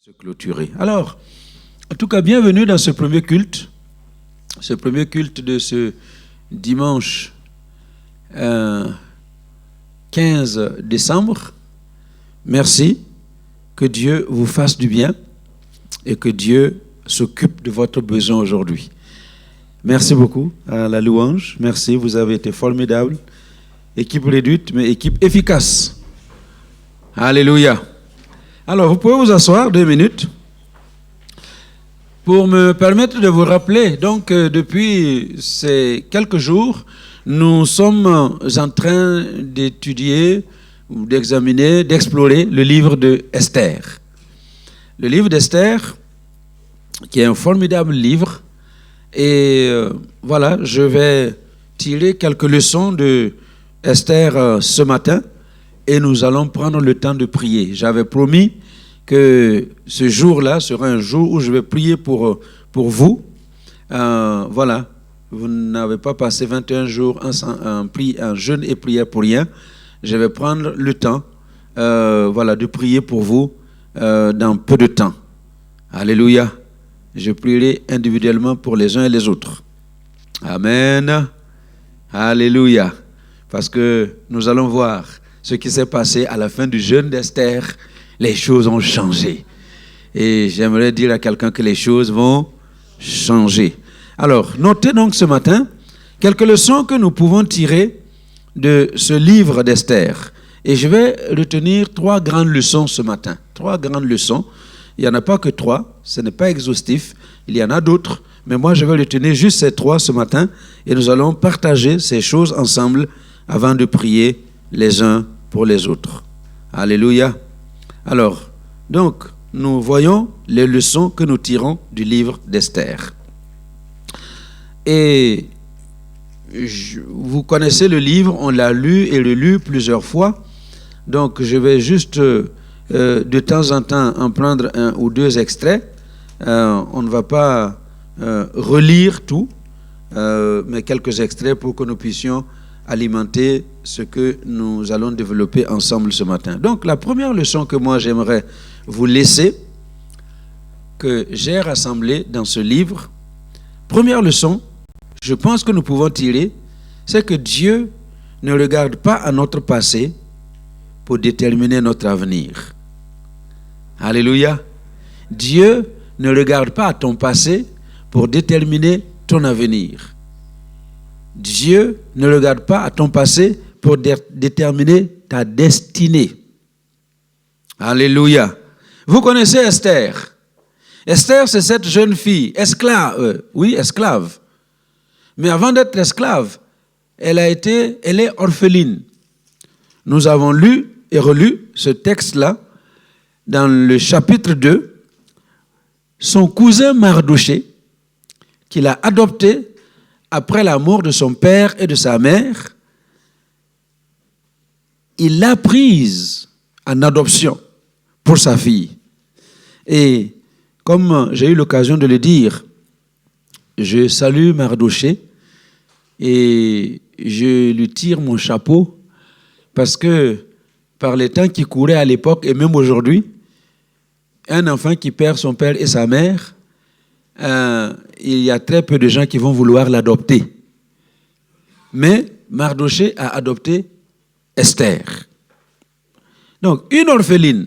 Se clôturer. Alors, en tout cas, bienvenue dans ce premier culte de ce dimanche 15 décembre. Merci, que Dieu vous fasse du bien et que Dieu s'occupe de votre besoin aujourd'hui. Merci beaucoup à la louange, merci, vous avez été formidable. Équipe réduite, mais équipe efficace. Alléluia. Alors, vous pouvez vous asseoir 2 minutes pour me permettre de vous rappeler. Donc, depuis ces quelques jours, nous sommes en train d'étudier, ou d'examiner, d'explorer le livre de Esther. Le livre d'Esther, qui est un formidable livre. Et voilà, je vais tirer quelques leçons de Esther ce matin. Et nous allons prendre le temps de prier. J'avais promis que ce jour-là sera un jour où je vais prier pour vous. Voilà, vous n'avez pas passé 21 jours en jeûne et prière pour rien. Je vais prendre le temps voilà, de prier pour vous dans peu de temps. Alléluia. Je prierai individuellement pour les uns et les autres. Amen. Alléluia. Parce que nous allons voir ce qui s'est passé à la fin du jeûne d'Esther. Les choses ont changé. Et j'aimerais dire à quelqu'un que les choses vont changer. Alors, notez donc ce matin quelques leçons que nous pouvons tirer de ce livre d'Esther. Et je vais retenir 3 grandes leçons ce matin. 3 grandes leçons. Il n'y en a pas que 3. Ce n'est pas exhaustif. Il y en a d'autres. Mais moi, je vais retenir juste ces 3 ce matin. Et nous allons partager ces choses ensemble avant de prier les uns pour les autres. Alléluia. Alors, donc, nous voyons les leçons que nous tirons du livre d'Esther. Et vous connaissez le livre, on l'a lu et relu plusieurs fois. Donc, je vais juste de temps en temps en prendre 1 ou 2 extraits. On ne va pas relire tout, mais quelques extraits pour que nous puissions alimenter ce que nous allons développer ensemble ce matin. Donc, la première leçon que moi j'aimerais vous laisser, que j'ai rassemblée dans ce livre, première leçon, je pense que nous pouvons tirer, c'est que Dieu ne regarde pas à notre passé pour déterminer notre avenir. Alléluia. Dieu ne regarde pas à ton passé pour déterminer ton avenir. Dieu ne regarde pas à ton passé pour déterminer ta destinée. Alléluia. Vous connaissez Esther. Esther, c'est cette jeune fille, esclave. Mais avant d'être esclave, elle est orpheline. Nous avons lu et relu ce texte-là dans le chapitre 2. Son cousin Mardoché, qu'il a adopté après la mort de son père et de sa mère, il l'a prise en adoption pour sa fille. Et comme j'ai eu l'occasion de le dire, je salue Mardoché et je lui tire mon chapeau parce que par les temps qui couraient à l'époque et même aujourd'hui, un enfant qui perd son père et sa mère, il y a très peu de gens qui vont vouloir l'adopter. Mais Mardoché a adopté Esther. Donc, une orpheline,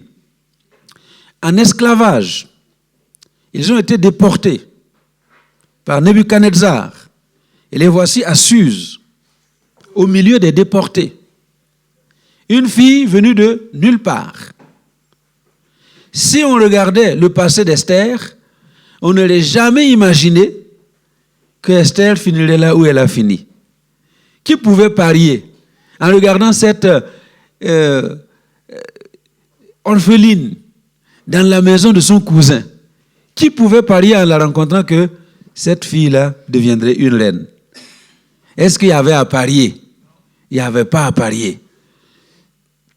en esclavage, ils ont été déportés par Nebuchadnezzar. Et les voici à Suse, au milieu des déportés. Une fille venue de nulle part. Si on regardait le passé d'Esther, on n'aurait jamais imaginé que Esther finirait là où elle a fini. Qui pouvait parier en regardant cette orpheline dans la maison de son cousin? Qui pouvait parier en la rencontrant que cette fille-là deviendrait une reine? Est-ce qu'il y avait à parier? Il n'y avait pas à parier.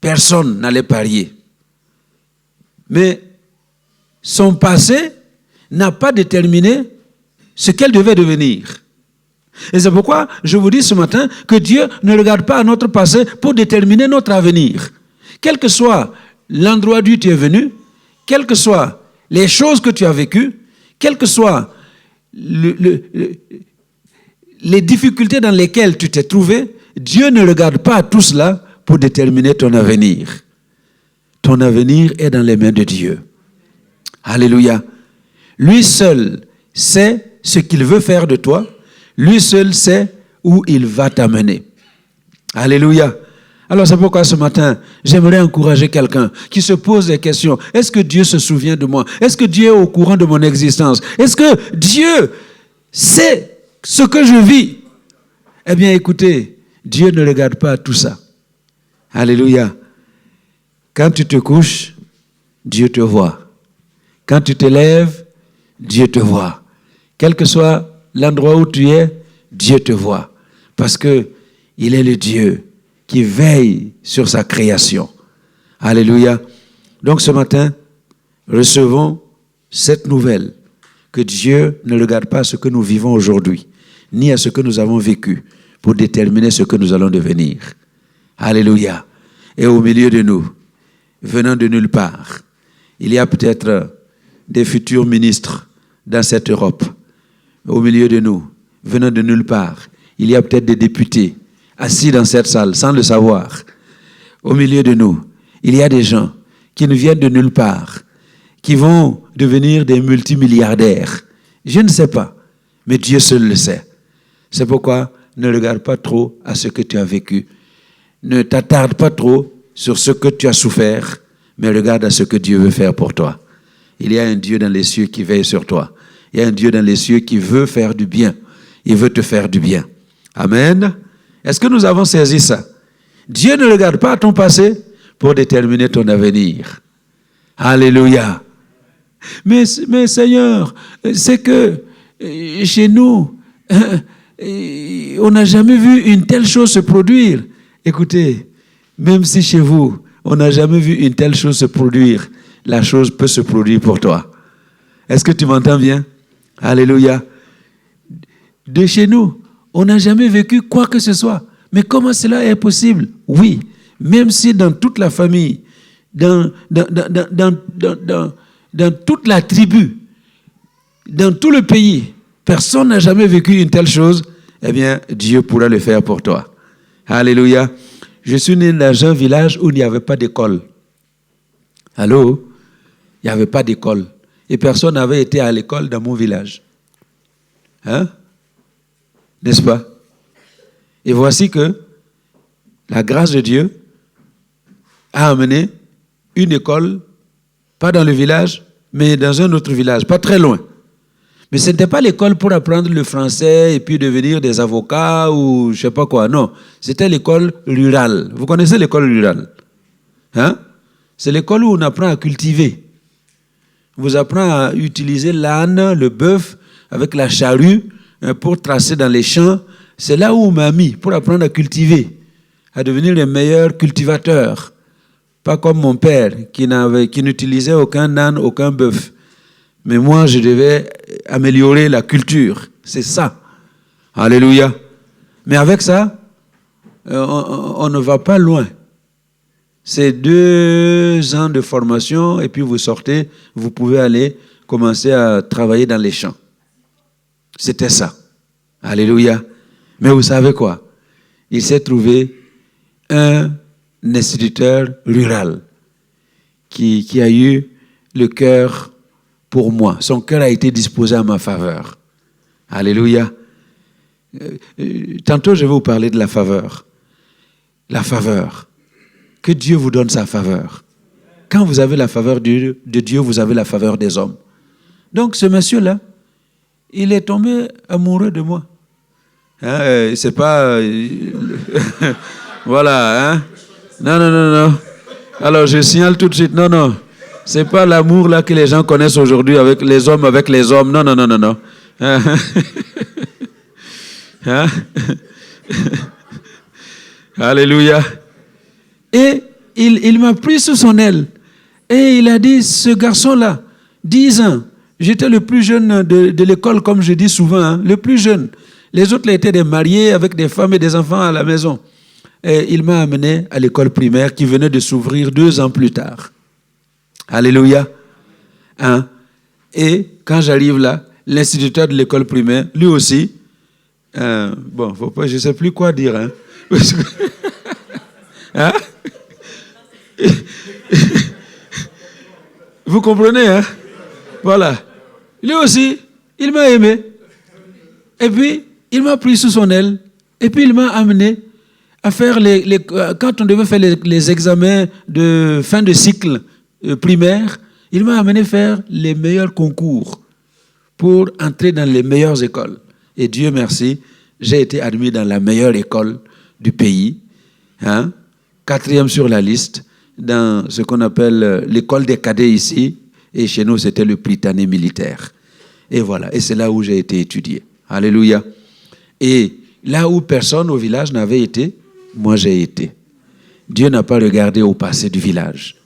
Personne n'allait parier. Mais son passé n'a pas déterminé ce qu'elle devait devenir. Et c'est pourquoi je vous dis ce matin que Dieu ne regarde pas à notre passé pour déterminer notre avenir. Quel que soit l'endroit d'où tu es venu, quelle que soit les choses que tu as vécues, quelles que soient les difficultés dans lesquelles tu t'es trouvé, Dieu ne regarde pas tout cela pour déterminer ton avenir. Ton avenir est dans les mains de Dieu. Alléluia. Lui seul sait ce qu'il veut faire de toi. Lui seul sait où il va t'amener. Alléluia. Alors c'est pourquoi ce matin, j'aimerais encourager quelqu'un qui se pose des questions. Est-ce que Dieu se souvient de moi? Est-ce que Dieu est au courant de mon existence? Est-ce que Dieu sait ce que je vis? Eh bien écoutez, Dieu ne regarde pas tout ça. Alléluia. Quand tu te couches, Dieu te voit. Quand tu te lèves, Dieu te voit. Quel que soit l'endroit où tu es, Dieu te voit. Parce que il est le Dieu qui veille sur sa création. Alléluia. Donc ce matin, recevons cette nouvelle que Dieu ne regarde pas à ce que nous vivons aujourd'hui, ni à ce que nous avons vécu pour déterminer ce que nous allons devenir. Alléluia. Et au milieu de nous, venant de nulle part, il y a peut-être des futurs ministres dans cette Europe. Au milieu de nous, venant de nulle part, il y a peut-être des députés assis dans cette salle sans le savoir. Au milieu de nous, il y a des gens qui ne viennent de nulle part, qui vont devenir des multimilliardaires. Je ne sais pas, mais Dieu seul le sait. C'est pourquoi ne regarde pas trop à ce que tu as vécu. Ne t'attarde pas trop sur ce que tu as souffert, mais regarde à ce que Dieu veut faire pour toi. Il y a un Dieu dans les cieux qui veille sur toi. Il y a un Dieu dans les cieux qui veut faire du bien. Il veut te faire du bien. Amen. Est-ce que nous avons saisi ça? Dieu ne regarde pas à ton passé pour déterminer ton avenir. Alléluia. Mais Seigneur, c'est que chez nous, on n'a jamais vu une telle chose se produire. Écoutez, même si chez vous, on n'a jamais vu une telle chose se produire, la chose peut se produire pour toi. Est-ce que tu m'entends bien? Alléluia. De chez nous, on n'a jamais vécu quoi que ce soit. Mais comment cela est possible? Oui, même si dans toute la famille, dans toute la tribu, dans tout le pays, personne n'a jamais vécu une telle chose, eh bien, Dieu pourra le faire pour toi. Alléluia. Je suis né dans un village où il n'y avait pas d'école. Allô? Il n'y avait pas d'école. Et personne n'avait été à l'école dans mon village. Hein? N'est-ce pas? Et voici que la grâce de Dieu a amené une école, pas dans le village, mais dans un autre village, pas très loin. Mais ce n'était pas l'école pour apprendre le français et puis devenir des avocats ou je ne sais pas quoi. Non, c'était l'école rurale. Vous connaissez l'école rurale? Hein? C'est l'école où on apprend à cultiver. On vous apprend à utiliser l'âne, le bœuf, avec la charrue pour tracer dans les champs. C'est là où on m'a mis pour apprendre à cultiver, à devenir le meilleur cultivateur. Pas comme mon père qui n'utilisait aucun âne, aucun bœuf. Mais moi, je devais améliorer la culture. C'est ça. Alléluia. Mais avec ça, on ne va pas loin. C'est 2 ans de formation et puis vous sortez, vous pouvez aller commencer à travailler dans les champs. C'était ça. Alléluia. Mais vous savez quoi? Il s'est trouvé un instituteur rural qui a eu le cœur pour moi. Son cœur a été disposé à ma faveur. Alléluia. Tantôt, je vais vous parler de la faveur. La faveur. Que Dieu vous donne sa faveur. Quand vous avez la faveur de Dieu, vous avez la faveur des hommes. Donc, ce monsieur-là, il est tombé amoureux de moi. Hein, c'est pas... voilà, hein. Non. Alors, je signale tout de suite. Non. C'est pas l'amour là que les gens connaissent aujourd'hui avec les hommes. Non. Hein? Alléluia. Et il m'a pris sous son aile. Et il a dit, ce garçon-là, 10 ans, j'étais le plus jeune de l'école, comme je dis souvent, hein, le plus jeune. Les autres là, étaient des mariés avec des femmes et des enfants à la maison. Et il m'a amené à l'école primaire qui venait de s'ouvrir 2 ans plus tard. Alléluia. Hein? Et quand j'arrive là, l'instituteur de l'école primaire, lui aussi, faut pas, je ne sais plus quoi dire. Hein? Hein? Vous comprenez, hein? Voilà. Lui aussi, il m'a aimé. Et puis, il m'a pris sous son aile. Et puis, il m'a amené à faire quand on devait faire les examens de fin de cycle primaire, il m'a amené faire les meilleurs concours pour entrer dans les meilleures écoles. Et Dieu merci, j'ai été admis dans la meilleure école du pays, hein, 4e sur la liste, dans ce qu'on appelle l'école des cadets ici, et chez nous c'était le Prytanée militaire. Et voilà, et c'est là où j'ai été étudié. Alléluia. Et là où personne au village n'avait été, moi j'ai été. Dieu n'a pas regardé au passé du village,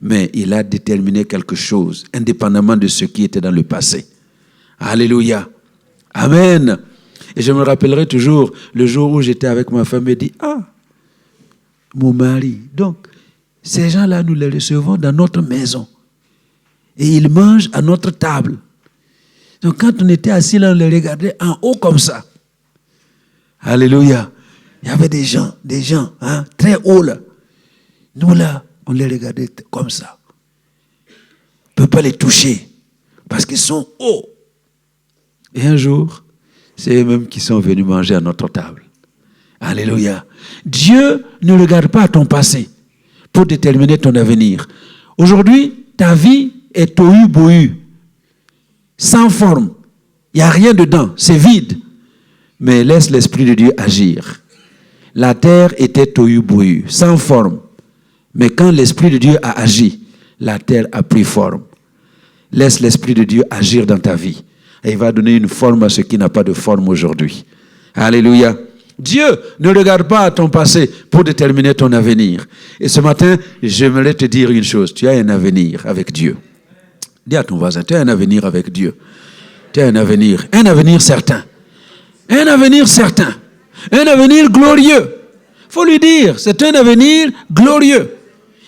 mais il a déterminé quelque chose, indépendamment de ce qui était dans le passé. Alléluia. Amen. Et je me rappellerai toujours le jour où j'étais avec ma femme et dit, mon mari, donc, ces gens-là, nous les recevons dans notre maison. Et ils mangent à notre table. Donc, quand on était assis là, on les regardait en haut comme ça. Alléluia. Il y avait des gens, hein, très hauts là. Nous là, on les regardait comme ça. On ne peut pas les toucher parce qu'ils sont hauts. Et un jour, c'est eux-mêmes qui sont venus manger à notre table. Alléluia. Dieu ne regarde pas à ton passé pour déterminer ton avenir. Aujourd'hui, ta vie est tohu-bohu, sans forme. Il n'y a rien dedans, c'est vide. Mais laisse l'Esprit de Dieu agir. La terre était tohu-bohu, sans forme. Mais quand l'Esprit de Dieu a agi, la terre a pris forme. Laisse l'Esprit de Dieu agir dans ta vie. Et il va donner une forme à ce qui n'a pas de forme aujourd'hui. Alléluia. Dieu ne regarde pas à ton passé pour déterminer ton avenir. Et ce matin, j'aimerais te dire une chose. Tu as un avenir avec Dieu. Dis à ton voisin, tu as un avenir avec Dieu. Tu as un avenir certain. Un avenir certain. Un avenir glorieux. Il faut lui dire, c'est un avenir glorieux.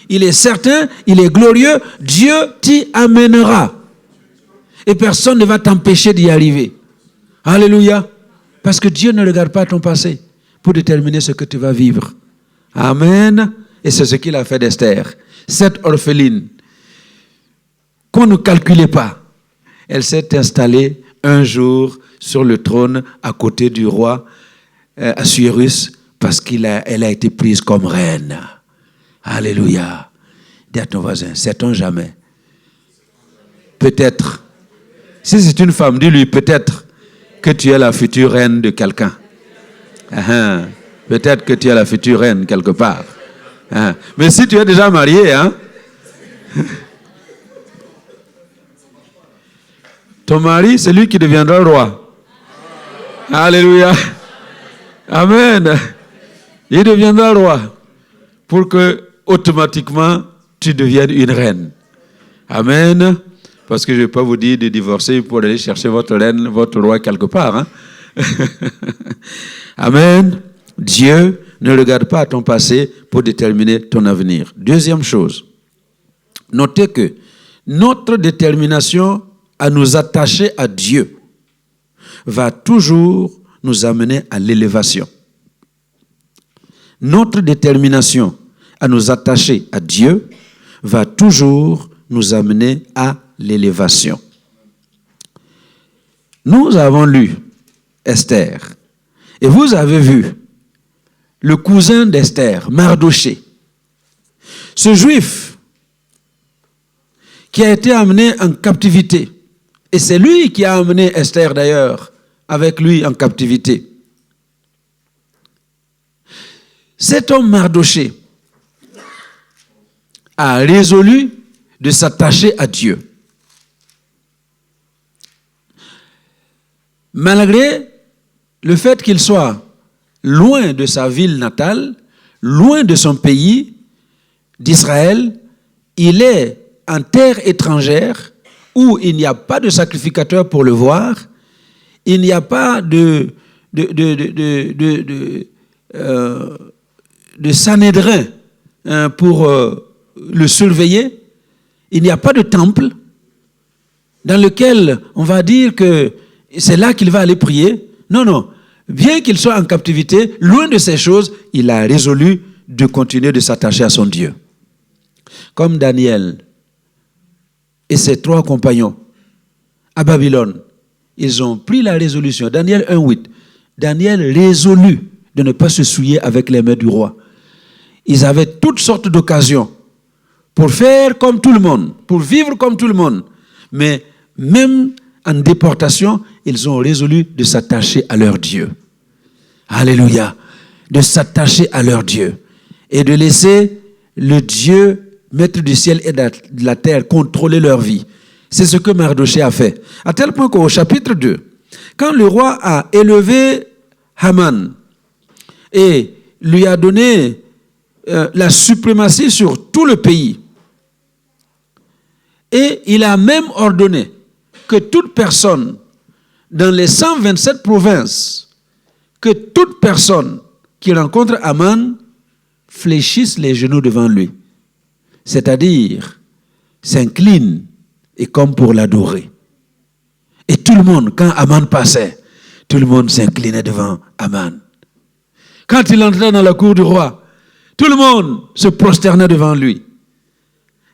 Il est certain, il est glorieux. Dieu t'y amènera. Et personne ne va t'empêcher d'y arriver. Alléluia. Parce que Dieu ne regarde pas ton passé pour déterminer ce que tu vas vivre. Amen. Et c'est ce qu'il a fait d'Esther. Cette orpheline, qu'on ne calculait pas, elle s'est installée un jour sur le trône à côté du roi Assuérus parce qu'elle a été prise comme reine. Alléluia. Dis à ton voisin, sait-on jamais? Peut-être. Si c'est une femme, dis-lui peut-être que tu es la future reine de quelqu'un. Peut-être que tu es la future reine quelque part. Mais si tu es déjà marié, ton mari, c'est lui qui deviendra roi. Alléluia. Amen. Il deviendra roi pour que automatiquement tu deviennes une reine. Amen. Parce que je ne vais pas vous dire de divorcer pour aller chercher votre reine, votre roi quelque part. Amen. Dieu ne regarde pas à ton passé pour déterminer ton avenir. Deuxième chose, notez que notre détermination à nous attacher à Dieu va toujours nous amener à l'élévation. Notre détermination à nous attacher à Dieu va toujours nous amener à l'élévation. Nous avons lu Esther et vous avez vu le cousin d'Esther, Mardoché, ce juif qui a été amené en captivité. Et c'est lui qui a amené Esther d'ailleurs avec lui en captivité. Cet homme Mardoché a résolu de s'attacher à Dieu. Malgré le fait qu'il soit loin de sa ville natale, loin de son pays, d'Israël, il est en terre étrangère où il n'y a pas de sacrificateur pour le voir, il n'y a pas de Sanhédrin pour le surveiller, il n'y a pas de temple, dans lequel on va dire que c'est là qu'il va aller prier. Non, non. Bien qu'il soit en captivité, loin de ces choses, il a résolu de continuer de s'attacher à son Dieu. Comme Daniel et ses 3 compagnons à Babylone, ils ont pris la résolution. Daniel 1,8. Daniel résolut de ne pas se souiller avec les mains du roi. Ils avaient toutes sortes d'occasions pour faire comme tout le monde, pour vivre comme tout le monde. Mais même en déportation, ils ont résolu de s'attacher à leur Dieu. Alléluia. De s'attacher à leur Dieu. Et de laisser le Dieu, maître du ciel et de la terre, contrôler leur vie. C'est ce que Mardochée a fait. À tel point qu'au chapitre 2, quand le roi a élevé Haman et lui a donné la suprématie sur tout le pays, et il a même ordonné que toute personne dans les 127 provinces, que toute personne qui rencontre Haman fléchisse les genoux devant lui. C'est-à-dire, s'incline et comme pour l'adorer. Et tout le monde, quand Haman passait, tout le monde s'inclinait devant Haman. Quand il entrait dans la cour du roi, tout le monde se prosternait devant lui.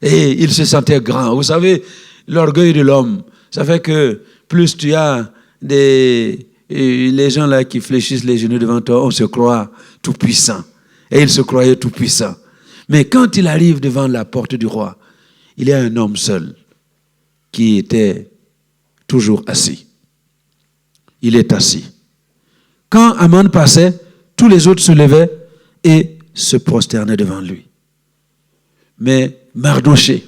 Et il se sentait grand. Vous savez, l'orgueil de l'homme, ça fait que plus tu as les gens là qui fléchissent les genoux devant toi, on se croit tout puissant. Et il se croyait tout puissant. Mais quand il arrive devant la porte du roi, il y a un homme seul qui était toujours assis. Il est assis. Quand Haman passait, tous les autres se levaient et se prosternaient devant lui. Mais Mardochée,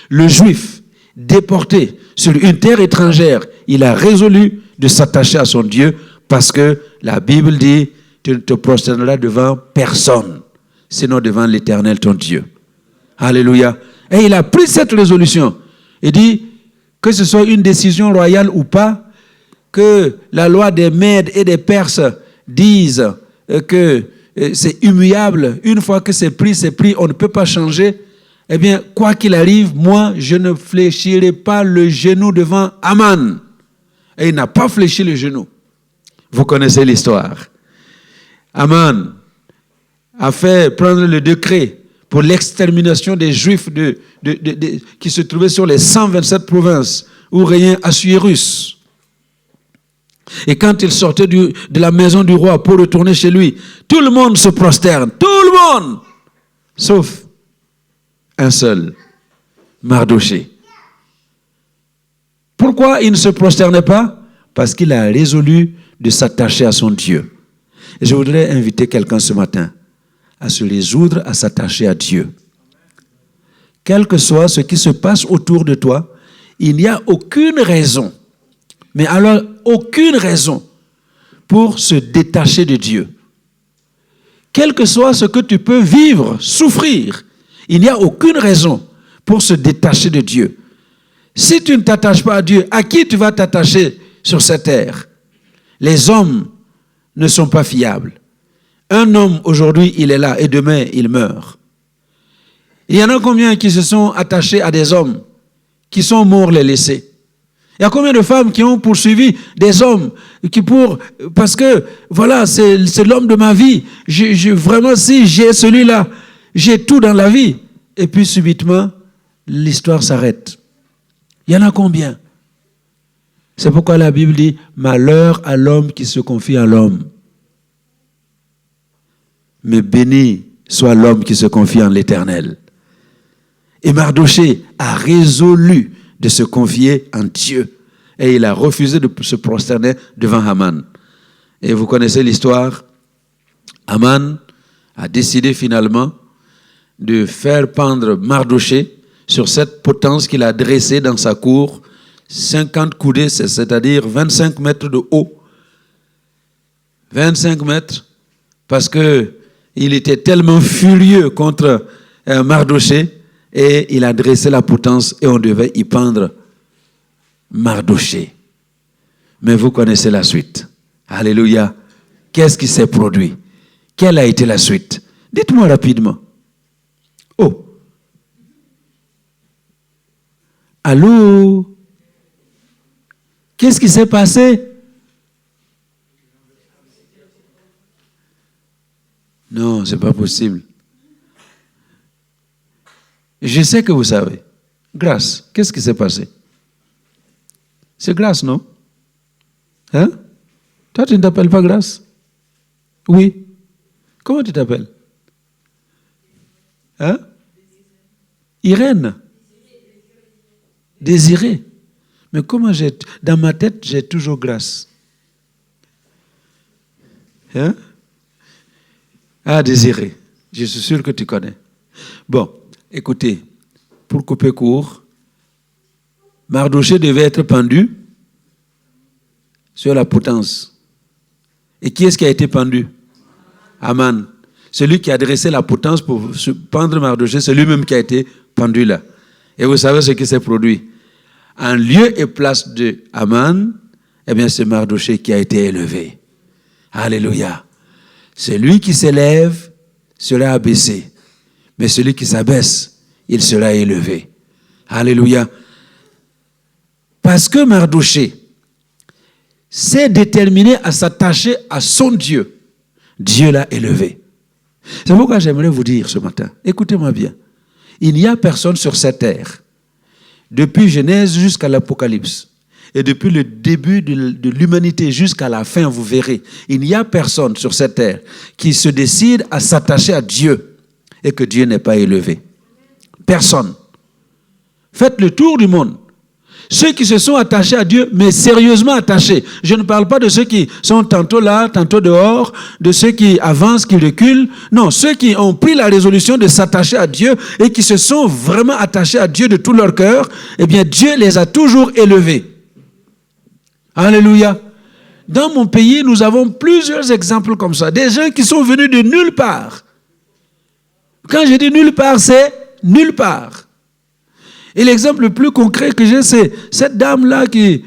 le juif déporté sur une terre étrangère, il a résolu de s'attacher à son Dieu parce que la Bible dit tu ne te prosterneras devant personne, sinon devant l'Éternel ton Dieu. Alléluia. Et il a pris cette résolution. Il dit que ce soit une décision royale ou pas, que la loi des Mèdes et des Perses dise que c'est immuable. Une fois que c'est pris, on ne peut pas changer. Eh bien, quoi qu'il arrive, moi, je ne fléchirai pas le genou devant Haman. Et il n'a pas fléchi le genou. Vous connaissez l'histoire. Haman a fait prendre le décret pour l'extermination des Juifs qui se trouvaient sur les 127 provinces où régnait Assuérus. Et quand il sortait de la maison du roi pour retourner chez lui, tout le monde se prosterne. Tout le monde! Sauf un seul, Mardochée. Pourquoi il ne se prosternait pas? Parce qu'il a résolu de s'attacher à son Dieu. Et je voudrais inviter quelqu'un ce matin à se résoudre à s'attacher à Dieu. Quel que soit ce qui se passe autour de toi, il n'y a aucune raison, mais alors aucune raison pour se détacher de Dieu. Quel que soit ce que tu peux vivre, souffrir, il n'y a aucune raison pour se détacher de Dieu. Si tu ne t'attaches pas à Dieu, à qui tu vas t'attacher sur cette terre? Les hommes ne sont pas fiables. Un homme, aujourd'hui, il est là et demain, il meurt. Il y en a combien qui se sont attachés à des hommes qui sont morts les laissés? Il y a combien de femmes qui ont poursuivi des hommes parce que, voilà, c'est l'homme de ma vie. Vraiment, si j'ai celui-là, j'ai tout dans la vie. Et puis, subitement, l'histoire s'arrête. Il y en a combien? C'est pourquoi la Bible dit « Malheur à l'homme qui se confie à l'homme. Mais béni soit l'homme qui se confie en l'Éternel. » Et Mardochée a résolu de se confier en Dieu. Et il a refusé de se prosterner devant Haman. Et vous connaissez l'histoire. Haman a décidé finalement de faire pendre Mardochée sur cette potence qu'il a dressée dans sa cour, 50 coudées, c'est-à-dire 25 mètres de haut. 25 mètres, parce qu'il était tellement furieux contre Mardochée, et il a dressé la potence et on devait y pendre Mardochée. Mais vous connaissez la suite. Alléluia. Qu'est-ce qui s'est produit? Quelle a été la suite? Dites-moi rapidement. Oh. Allô? Qu'est-ce qui s'est passé? Non, ce n'est pas possible. Je sais que vous savez. Grâce. Qu'est-ce qui s'est passé? C'est Grâce, non? Hein? Toi, tu ne t'appelles pas Grâce? Oui. Comment tu t'appelles? Hein? Irène. Désirée. Mais comment dans ma tête, j'ai toujours Grâce. Hein? Ah, Désirée. Je suis sûr que tu connais. Bon, écoutez, pour couper court, Mardochée devait être pendu sur la potence. Et qui est-ce qui a été pendu? Aman. Celui qui a dressé la potence pour pendre Mardochée, c'est lui-même qui a été pendu là. Et vous savez ce qui s'est produit. En lieu et place de Aman, eh bien c'est Mardochée qui a été élevé. Alléluia. Celui qui s'élève sera abaissé, mais celui qui s'abaisse, il sera élevé. Alléluia. Parce que Mardochée s'est déterminé à s'attacher à son Dieu, Dieu l'a élevé. C'est pourquoi j'aimerais vous dire ce matin, écoutez-moi bien, il n'y a personne sur cette terre, depuis Genèse jusqu'à l'Apocalypse, et depuis le début de l'humanité jusqu'à la fin, vous verrez, il n'y a personne sur cette terre qui se décide à s'attacher à Dieu et que Dieu n'est pas élevé. Personne. Faites le tour du monde. Ceux qui se sont attachés à Dieu, mais sérieusement attachés. Je ne parle pas de ceux qui sont tantôt là, tantôt dehors, de ceux qui avancent, qui reculent. Non, ceux qui ont pris la résolution de s'attacher à Dieu et qui se sont vraiment attachés à Dieu de tout leur cœur, eh bien Dieu les a toujours élevés. Alléluia. Dans mon pays, nous avons plusieurs exemples comme ça. Des gens qui sont venus de nulle part. Quand je dis nulle part, c'est nulle part. Et l'exemple le plus concret que j'ai, c'est cette dame-là qui...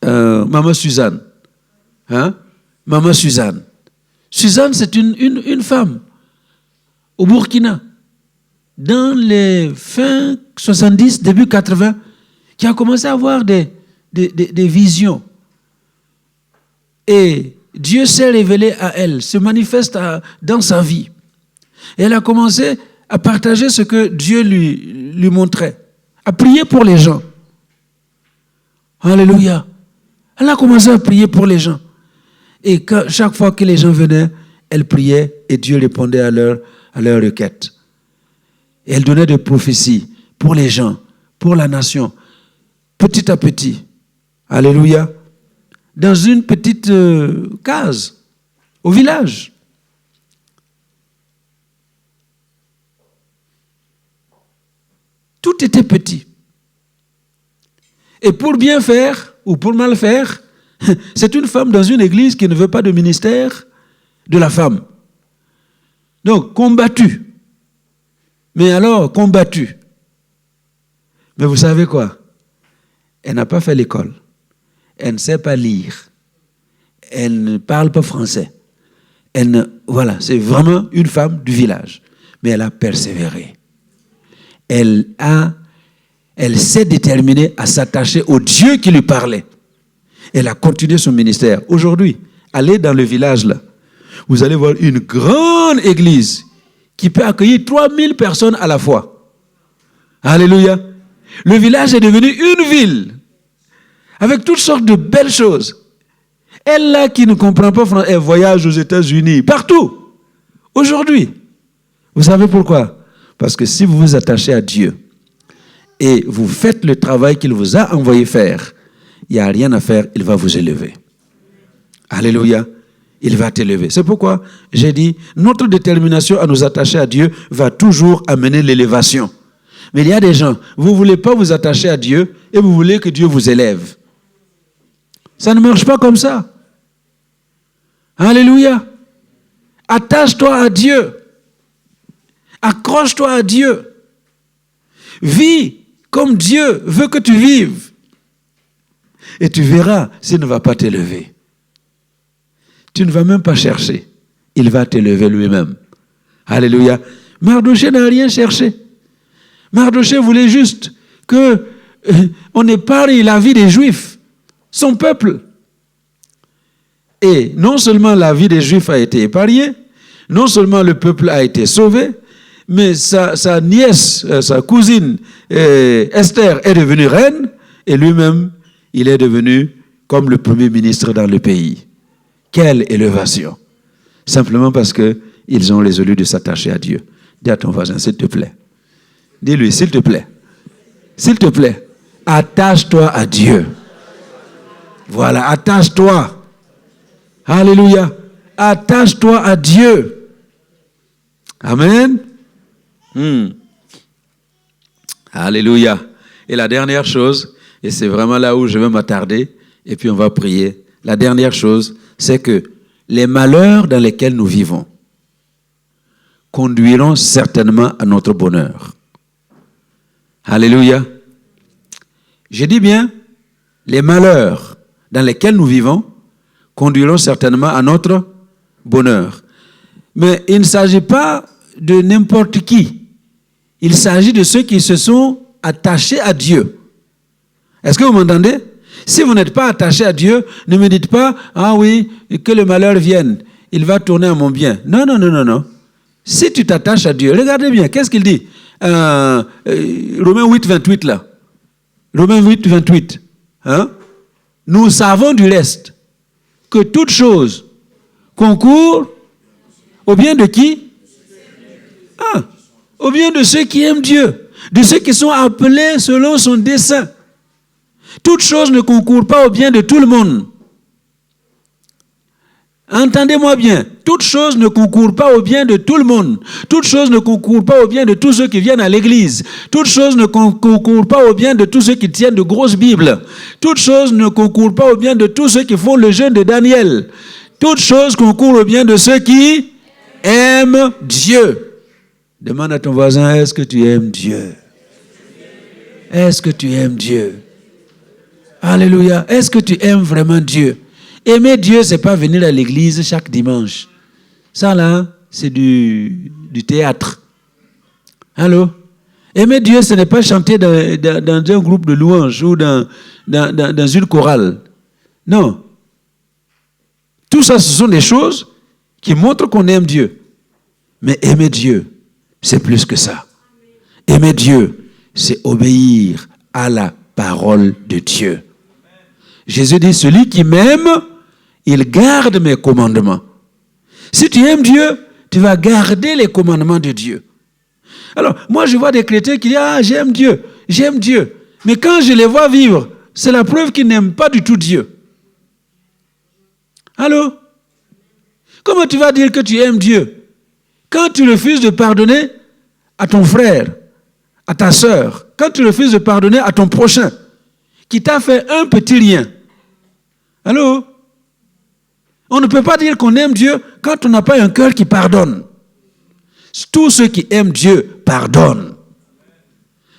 Maman Suzanne. Hein? Maman Suzanne. Suzanne, c'est une femme au Burkina, dans les fins 70, début 80, qui a commencé à avoir des visions. Et Dieu s'est révélé à elle, se manifeste dans sa vie. Et elle a commencé à partager ce que Dieu lui montrait, à prier pour les gens. Alléluia. Elle a commencé à prier pour les gens. Et chaque fois que les gens venaient, elle priait et Dieu répondait à leur requête. Et elle donnait des prophéties pour les gens, pour la nation, petit à petit. Alléluia. Dans une petite case, au village. Tout était petit. Et pour bien faire, ou pour mal faire, c'est une femme dans une église qui ne veut pas de ministère de la femme. Donc, combattue. Mais alors, combattue. Mais vous savez quoi? Elle n'a pas fait l'école. Elle ne sait pas lire. Elle ne parle pas français. Voilà, c'est vraiment une femme du village. Mais elle a persévéré. Elle s'est déterminée à s'attacher au Dieu qui lui parlait. Elle a continué son ministère. Aujourd'hui, allez dans le village là, vous allez voir une grande église qui peut accueillir 3000 personnes à la fois. Alléluia. Le village est devenu une ville avec toutes sortes de belles choses. Elle là qui ne comprend pas français, elle voyage aux États-Unis, partout. Aujourd'hui. Vous savez pourquoi? Parce que si vous vous attachez à Dieu et vous faites le travail qu'il vous a envoyé faire, il n'y a rien à faire, il va vous élever. Alléluia. Il va t'élever. C'est pourquoi j'ai dit, notre détermination à nous attacher à Dieu va toujours amener l'élévation. Mais il y a des gens, vous ne voulez pas vous attacher à Dieu et vous voulez que Dieu vous élève. Ça ne marche pas comme ça. Alléluia. Attache-toi à Dieu. Accroche-toi à Dieu. Vis comme Dieu veut que tu vives. Et tu verras s'il ne va pas t'élever. Tu ne vas même pas chercher. Il va t'élever lui-même. Alléluia. Mardochée n'a rien cherché. Mardochée voulait juste que on épargne la vie des Juifs, son peuple. Et non seulement la vie des Juifs a été épargnée, non seulement le peuple a été sauvé, mais sa nièce, sa cousine Esther est devenue reine, et lui-même, il est devenu comme le premier ministre dans le pays. Quelle élévation! Simplement parce qu'ils ont résolu de s'attacher à Dieu. Dis à ton voisin, s'il te plaît. Dis-lui, s'il te plaît. S'il te plaît, attache-toi à Dieu. Voilà, attache-toi. Alléluia. Attache-toi à Dieu. Amen. Alléluia. Et la dernière chose, et c'est vraiment là où je vais m'attarder, et puis on va prier. La dernière chose, c'est que les malheurs dans lesquels nous vivons conduiront certainement à notre bonheur. Alléluia. Je dis bien, les malheurs dans lesquels nous vivons conduiront certainement à notre bonheur. Mais il ne s'agit pas de n'importe qui. Il s'agit de ceux qui se sont attachés à Dieu. Est-ce que vous m'entendez? Si vous n'êtes pas attaché à Dieu, ne me dites pas, ah oui, que le malheur vienne, il va tourner à mon bien. Non, non, non, non, non. Si tu t'attaches à Dieu, regardez bien, qu'est-ce qu'il dit? Romains 8, 28 là. Romains 8, 28. Hein? Nous savons du reste que toute chose concourt au bien de qui? Ah, au bien de ceux qui aiment Dieu, de ceux qui sont appelés selon son dessein. Toute chose ne concourt pas au bien de tout le monde. Entendez-moi bien, toute chose ne concourt pas au bien de tout le monde. Toute chose ne concourt pas au bien de tous ceux qui viennent à l'église. Toute chose ne concourt pas au bien de tous ceux qui tiennent de grosses Bibles. Toute chose ne concourt pas au bien de tous ceux qui font le jeûne de Daniel. Toute chose concourt au bien de ceux qui aiment Dieu. Demande à ton voisin, est-ce que tu aimes Dieu? Est-ce que tu aimes Dieu? Alléluia. Est-ce que tu aimes vraiment Dieu? Aimer Dieu, ce n'est pas venir à l'église chaque dimanche. Ça là, c'est du théâtre. Allô? Aimer Dieu, ce n'est pas chanter dans un groupe de louanges ou dans une chorale. Non. Tout ça, ce sont des choses qui montrent qu'on aime Dieu. Mais aimer Dieu, c'est plus que ça. Aimer Dieu, c'est obéir à la parole de Dieu. Jésus dit, celui qui m'aime, il garde mes commandements. Si tu aimes Dieu, tu vas garder les commandements de Dieu. Alors, moi, je vois des chrétiens qui disent, ah, j'aime Dieu. Mais quand je les vois vivre, c'est la preuve qu'ils n'aiment pas du tout Dieu. Allô? Comment tu vas dire que tu aimes Dieu quand tu refuses de pardonner à ton frère, à ta sœur, quand tu refuses de pardonner à ton prochain, qui t'a fait un petit rien? Allô? On ne peut pas dire qu'on aime Dieu quand on n'a pas un cœur qui pardonne. Tous ceux qui aiment Dieu pardonnent.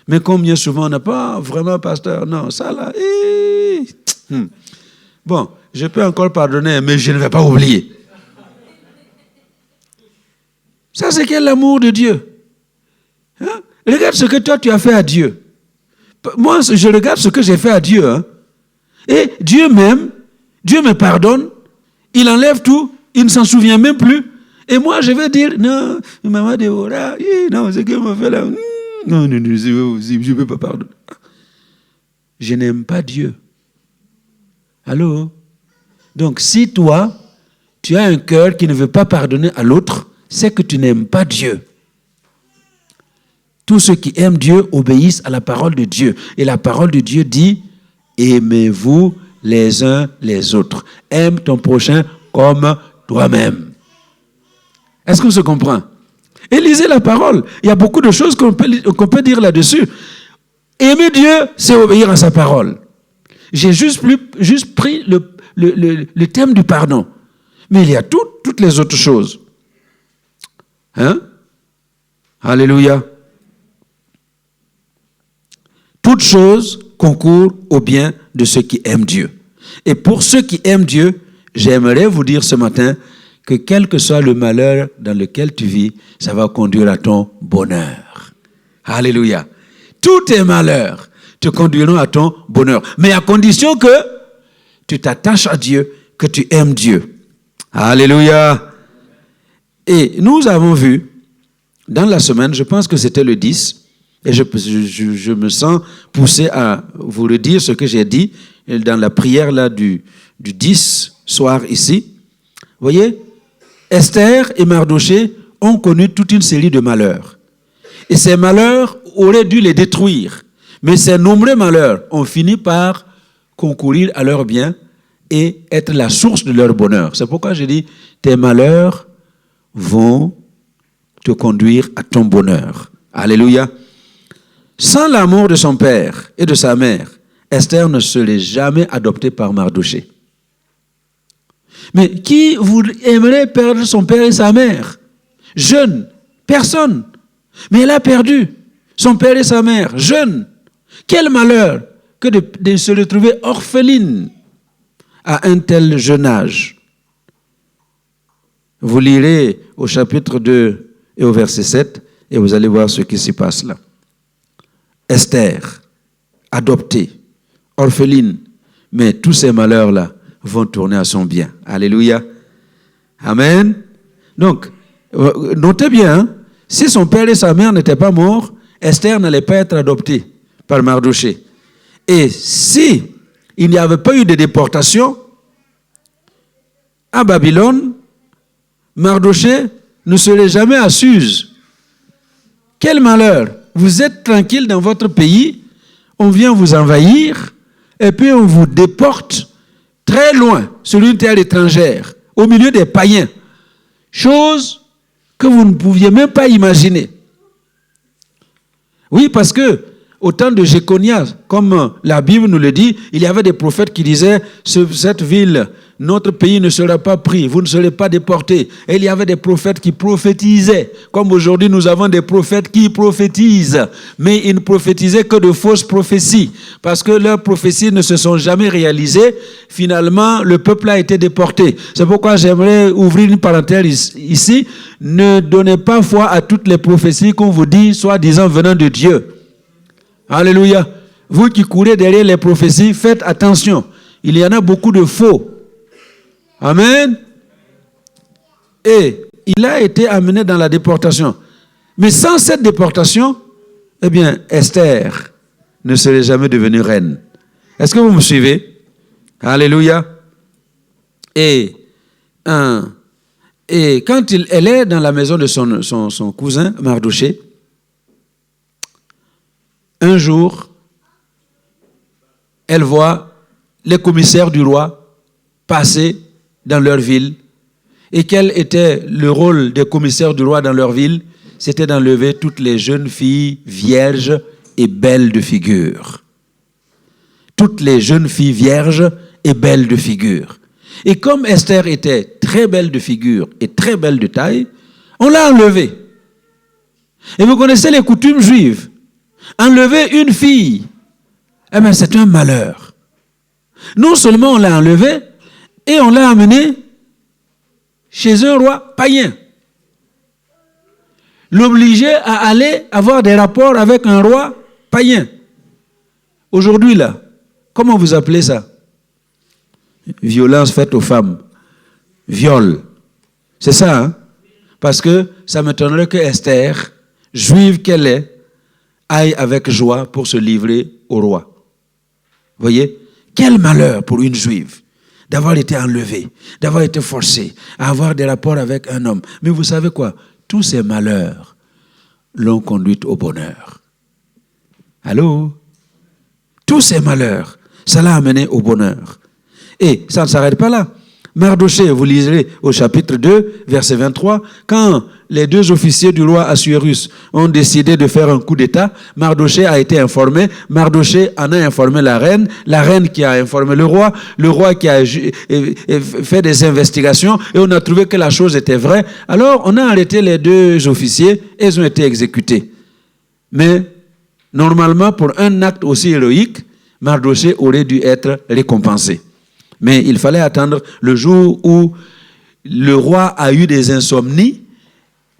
Mais combien souvent on n'a pas vraiment, pasteur? Non, ça là. Bon, je peux encore pardonner, mais je ne vais pas oublier. Ça, c'est quel l'amour de Dieu? Hein? Regarde ce que toi, tu as fait à Dieu. Moi, je regarde ce que j'ai fait à Dieu. Hein? Et Dieu m'aime, Dieu me pardonne, il enlève tout, il ne s'en souvient même plus. Et moi, je vais dire, non, maman Déborah, non, ce qu'elle m'a fait là, non, je ne peux pas pardonner. Je n'aime pas Dieu. Allô? Donc, si toi, tu as un cœur qui ne veut pas pardonner à l'autre, c'est que tu n'aimes pas Dieu. Tous ceux qui aiment Dieu obéissent à la parole de Dieu. Et la parole de Dieu dit, aimez-vous les uns les autres. Aime ton prochain comme toi-même. Est-ce qu'on se comprend? Et lisez la parole. Il y a beaucoup de choses qu'on peut dire là-dessus. Aimer Dieu, c'est obéir à sa parole. J'ai juste pris le thème du pardon. Mais il y a toutes les autres choses. Hein? Alléluia. Toute chose concourt au bien de ceux qui aiment Dieu. Et pour ceux qui aiment Dieu, j'aimerais vous dire ce matin que quel que soit le malheur dans lequel tu vis, ça va conduire à ton bonheur. Alléluia. Tous tes malheurs, te conduiront à ton bonheur. Mais à condition que tu t'attaches à Dieu, que tu aimes Dieu. Alléluia. Et nous avons vu, dans la semaine, je pense que c'était le 10, et je me sens poussé à vous redire ce que j'ai dit dans la prière là du 10 soir ici. Vous voyez, Esther et Mardochée ont connu toute une série de malheurs. Et ces malheurs auraient dû les détruire. Mais ces nombreux malheurs ont fini par concourir à leur bien et être la source de leur bonheur. C'est pourquoi je dis, tes malheurs vont te conduire à ton bonheur. Alléluia. Sans l'amour de son père et de sa mère, Esther ne serait jamais adoptée par Mardochée. Mais qui aimerait perdre son père et sa mère? Jeune, personne. Mais elle a perdu son père et sa mère, jeune. Quel malheur que de se retrouver orpheline à un tel jeune âge. Vous lirez au chapitre 2 et au verset 7 et vous allez voir ce qui s'y passe là. Esther, adoptée, orpheline, mais tous ces malheurs-là vont tourner à son bien. Alléluia. Amen. Donc, notez bien, hein, si son père et sa mère n'étaient pas morts, Esther n'allait pas être adoptée par Mardochée. Et si il n'y avait pas eu de déportation à Babylone, Mardochée ne serait jamais à Suse. Quel malheur! Vous êtes tranquille dans votre pays, on vient vous envahir, et puis on vous déporte très loin, sur une terre étrangère, au milieu des païens. Chose que vous ne pouviez même pas imaginer. Oui, parce que au temps de Jéconias, comme la Bible nous le dit, il y avait des prophètes qui disaient, cette ville, notre pays ne sera pas pris, vous ne serez pas déportés. Et il y avait des prophètes qui prophétisaient, comme aujourd'hui nous avons des prophètes qui prophétisent, mais ils ne prophétisaient que de fausses prophéties, parce que leurs prophéties ne se sont jamais réalisées. Finalement, le peuple a été déporté. C'est pourquoi j'aimerais ouvrir une parenthèse ici. Ne donnez pas foi à toutes les prophéties qu'on vous dit, soi-disant venant de Dieu. Alléluia. Vous qui courez derrière les prophéties, faites attention. Il y en a beaucoup de faux. Amen. Et il a été amené dans la déportation. Mais sans cette déportation, eh bien, Esther ne serait jamais devenue reine. Est-ce que vous me suivez? Alléluia. Et quand elle est dans la maison de son cousin, Mardochée, un jour, elle voit les commissaires du roi passer dans leur ville. Et quel était le rôle des commissaires du roi dans leur ville? C'était d'enlever toutes les jeunes filles vierges et belles de figure. Toutes les jeunes filles vierges et belles de figure. Et comme Esther était très belle de figure et très belle de taille, on l'a enlevée. Et vous connaissez les coutumes juives. Enlever une fille, eh bien, c'est un malheur. Non seulement on l'a enlevée, et on l'a amenée chez un roi païen. L'obliger à aller avoir des rapports avec un roi païen. Aujourd'hui, là, comment vous appelez ça? Violence faite aux femmes. Viol. C'est ça, hein? Parce que ça m'étonnerait que Esther, juive qu'elle est, aille avec joie pour se livrer au roi. Vous voyez? Quel malheur pour une juive d'avoir été enlevée, d'avoir été forcée à avoir des rapports avec un homme. Mais vous savez quoi? Tous ces malheurs l'ont conduite au bonheur. Allô? Tous ces malheurs, ça l'a amené au bonheur. Et ça ne s'arrête pas là. Mardochée, vous liserez au chapitre 2, verset 23, quand les deux officiers du roi Assuérus ont décidé de faire un coup d'État, Mardochée a été informé, Mardochée en a informé la reine qui a informé le roi qui a fait des investigations, et on a trouvé que la chose était vraie. Alors on a arrêté les deux officiers et ils ont été exécutés. Mais normalement, pour un acte aussi héroïque, Mardochée aurait dû être récompensé. Mais il fallait attendre le jour où le roi a eu des insomnies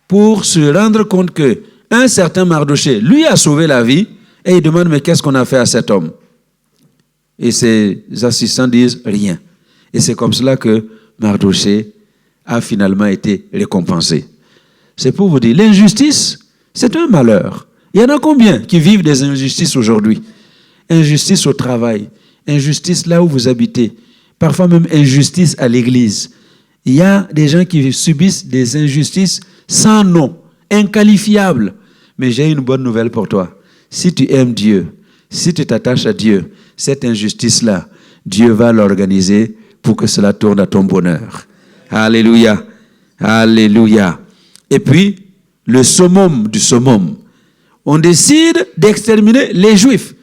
pour se rendre compte qu'un certain Mardochée lui a sauvé la vie Et il demande, mais qu'est-ce qu'on a fait à cet homme? Et ses assistants disent, rien. Et c'est comme cela que Mardochée a finalement été récompensé. C'est pour vous dire, l'injustice, c'est un malheur. Il y en a combien qui vivent des injustices aujourd'hui? Injustice au travail, injustice là où vous habitez, parfois même injustice à l'église. Il y a des gens qui subissent des injustices sans nom, inqualifiables. Mais j'ai une bonne nouvelle pour toi. Si tu aimes Dieu, si tu t'attaches à Dieu, cette injustice-là, Dieu va l'organiser pour que cela tourne à ton bonheur. Alléluia. Alléluia. Et puis, le summum du summum. On décide d'exterminer les Juifs.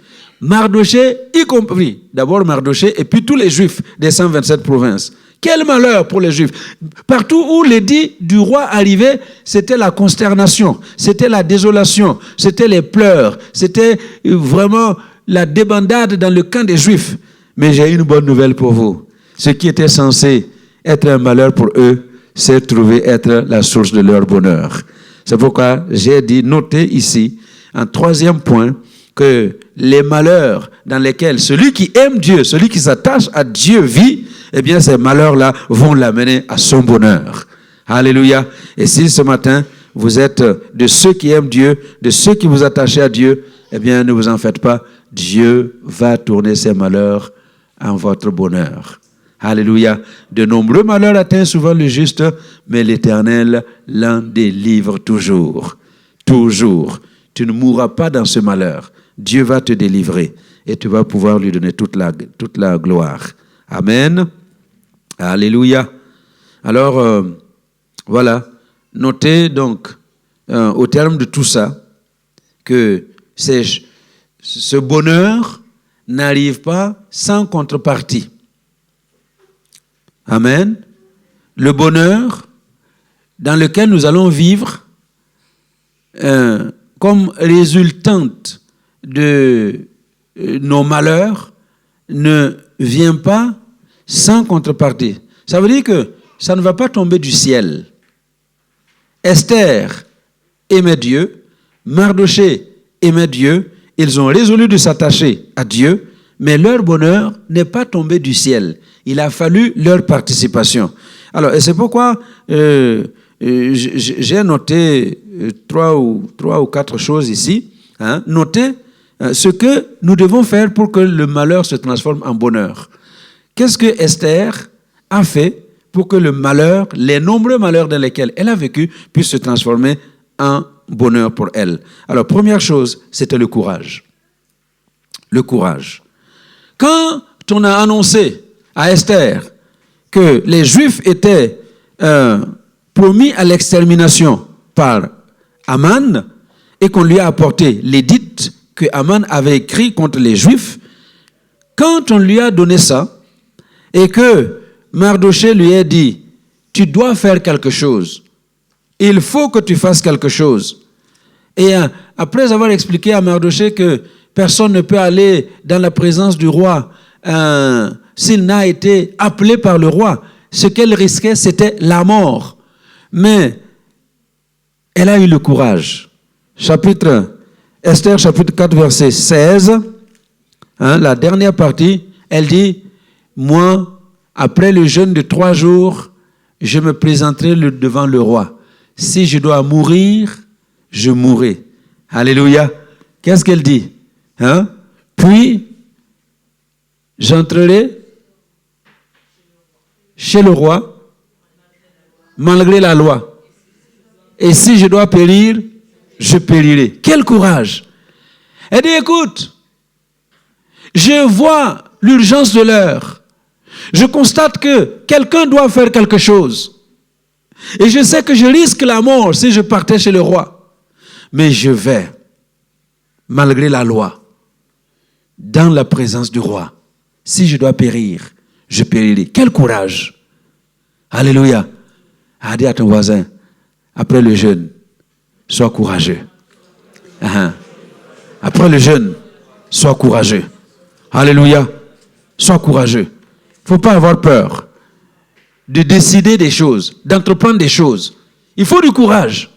Mardochée y compris. D'abord Mardochée et puis tous les Juifs des 127 provinces. Quel malheur pour les Juifs. Partout où l'édit du roi arrivait, c'était la consternation, c'était la désolation, c'était les pleurs, c'était vraiment la débandade dans le camp des Juifs. Mais j'ai une bonne nouvelle pour vous. Ce qui était censé être un malheur pour eux, s'est trouvé être la source de leur bonheur. C'est pourquoi j'ai dit, notez ici, en troisième point, que les malheurs dans lesquels celui qui aime Dieu, celui qui s'attache à Dieu vit, eh bien ces malheurs-là vont l'amener à son bonheur. Alléluia. Et si ce matin, vous êtes de ceux qui aiment Dieu, de ceux qui vous attachez à Dieu, eh bien ne vous en faites pas. Dieu va tourner ces malheurs en votre bonheur. Alléluia. De nombreux malheurs atteignent souvent le juste, mais l'Éternel l'en délivre toujours. Toujours. Tu ne mourras pas dans ce malheur. Dieu va te délivrer et tu vas pouvoir lui donner toute la gloire. Amen. Alléluia. Alors, voilà. Notez donc, au terme de tout ça, que ce bonheur n'arrive pas sans contrepartie. Amen. Le bonheur dans lequel nous allons vivre comme résultante de nos malheurs ne vient pas sans contrepartie. Ça veut dire que ça ne va pas tomber du ciel. Esther aimait Dieu, Mardochée aimait Dieu, ils ont résolu de s'attacher à Dieu, mais leur bonheur n'est pas tombé du ciel. Il a fallu leur participation. Alors, et c'est pourquoi j'ai noté trois ou quatre choses ici. Hein. Notez ce que nous devons faire pour que le malheur se transforme en bonheur. Qu'est-ce que Esther a fait pour que le malheur, les nombreux malheurs dans lesquels elle a vécu, puissent se transformer en bonheur pour elle? Alors, première chose, c'était le courage. Le courage. Quand on a annoncé à Esther que les Juifs étaient promis à l'extermination par Aman et qu'on lui a apporté l'édit que Aman avait écrit contre les Juifs, quand on lui a donné ça et que Mardochée lui a dit « Tu dois faire quelque chose, il faut que tu fasses quelque chose ». Et après avoir expliqué à Mardochée que personne ne peut aller dans la présence du roi s'il n'a été appelé par le roi. Ce qu'elle risquait, c'était la mort. Mais elle a eu le courage. Esther, chapitre 4, verset 16, la dernière partie, elle dit, « Moi, après le jeûne de 3 jours, je me présenterai devant le roi. Si je dois mourir, je mourrai. » Alléluia. Qu'est-ce qu'elle dit? Puis, j'entrerai chez le roi, malgré la loi. Et si je dois périr, je périrai. Quel courage! Elle dit, écoute, je vois l'urgence de l'heure. Je constate que quelqu'un doit faire quelque chose. Et je sais que je risque la mort si je partais chez le roi. Mais je vais, malgré la loi, dans la présence du roi. Si je dois périr, je périrai. Quel courage! Alléluia. Dis à ton voisin, après le jeûne, sois courageux. Après le jeûne, sois courageux. Alléluia. Sois courageux. Il ne faut pas avoir peur de décider des choses, d'entreprendre des choses. Il faut du courage.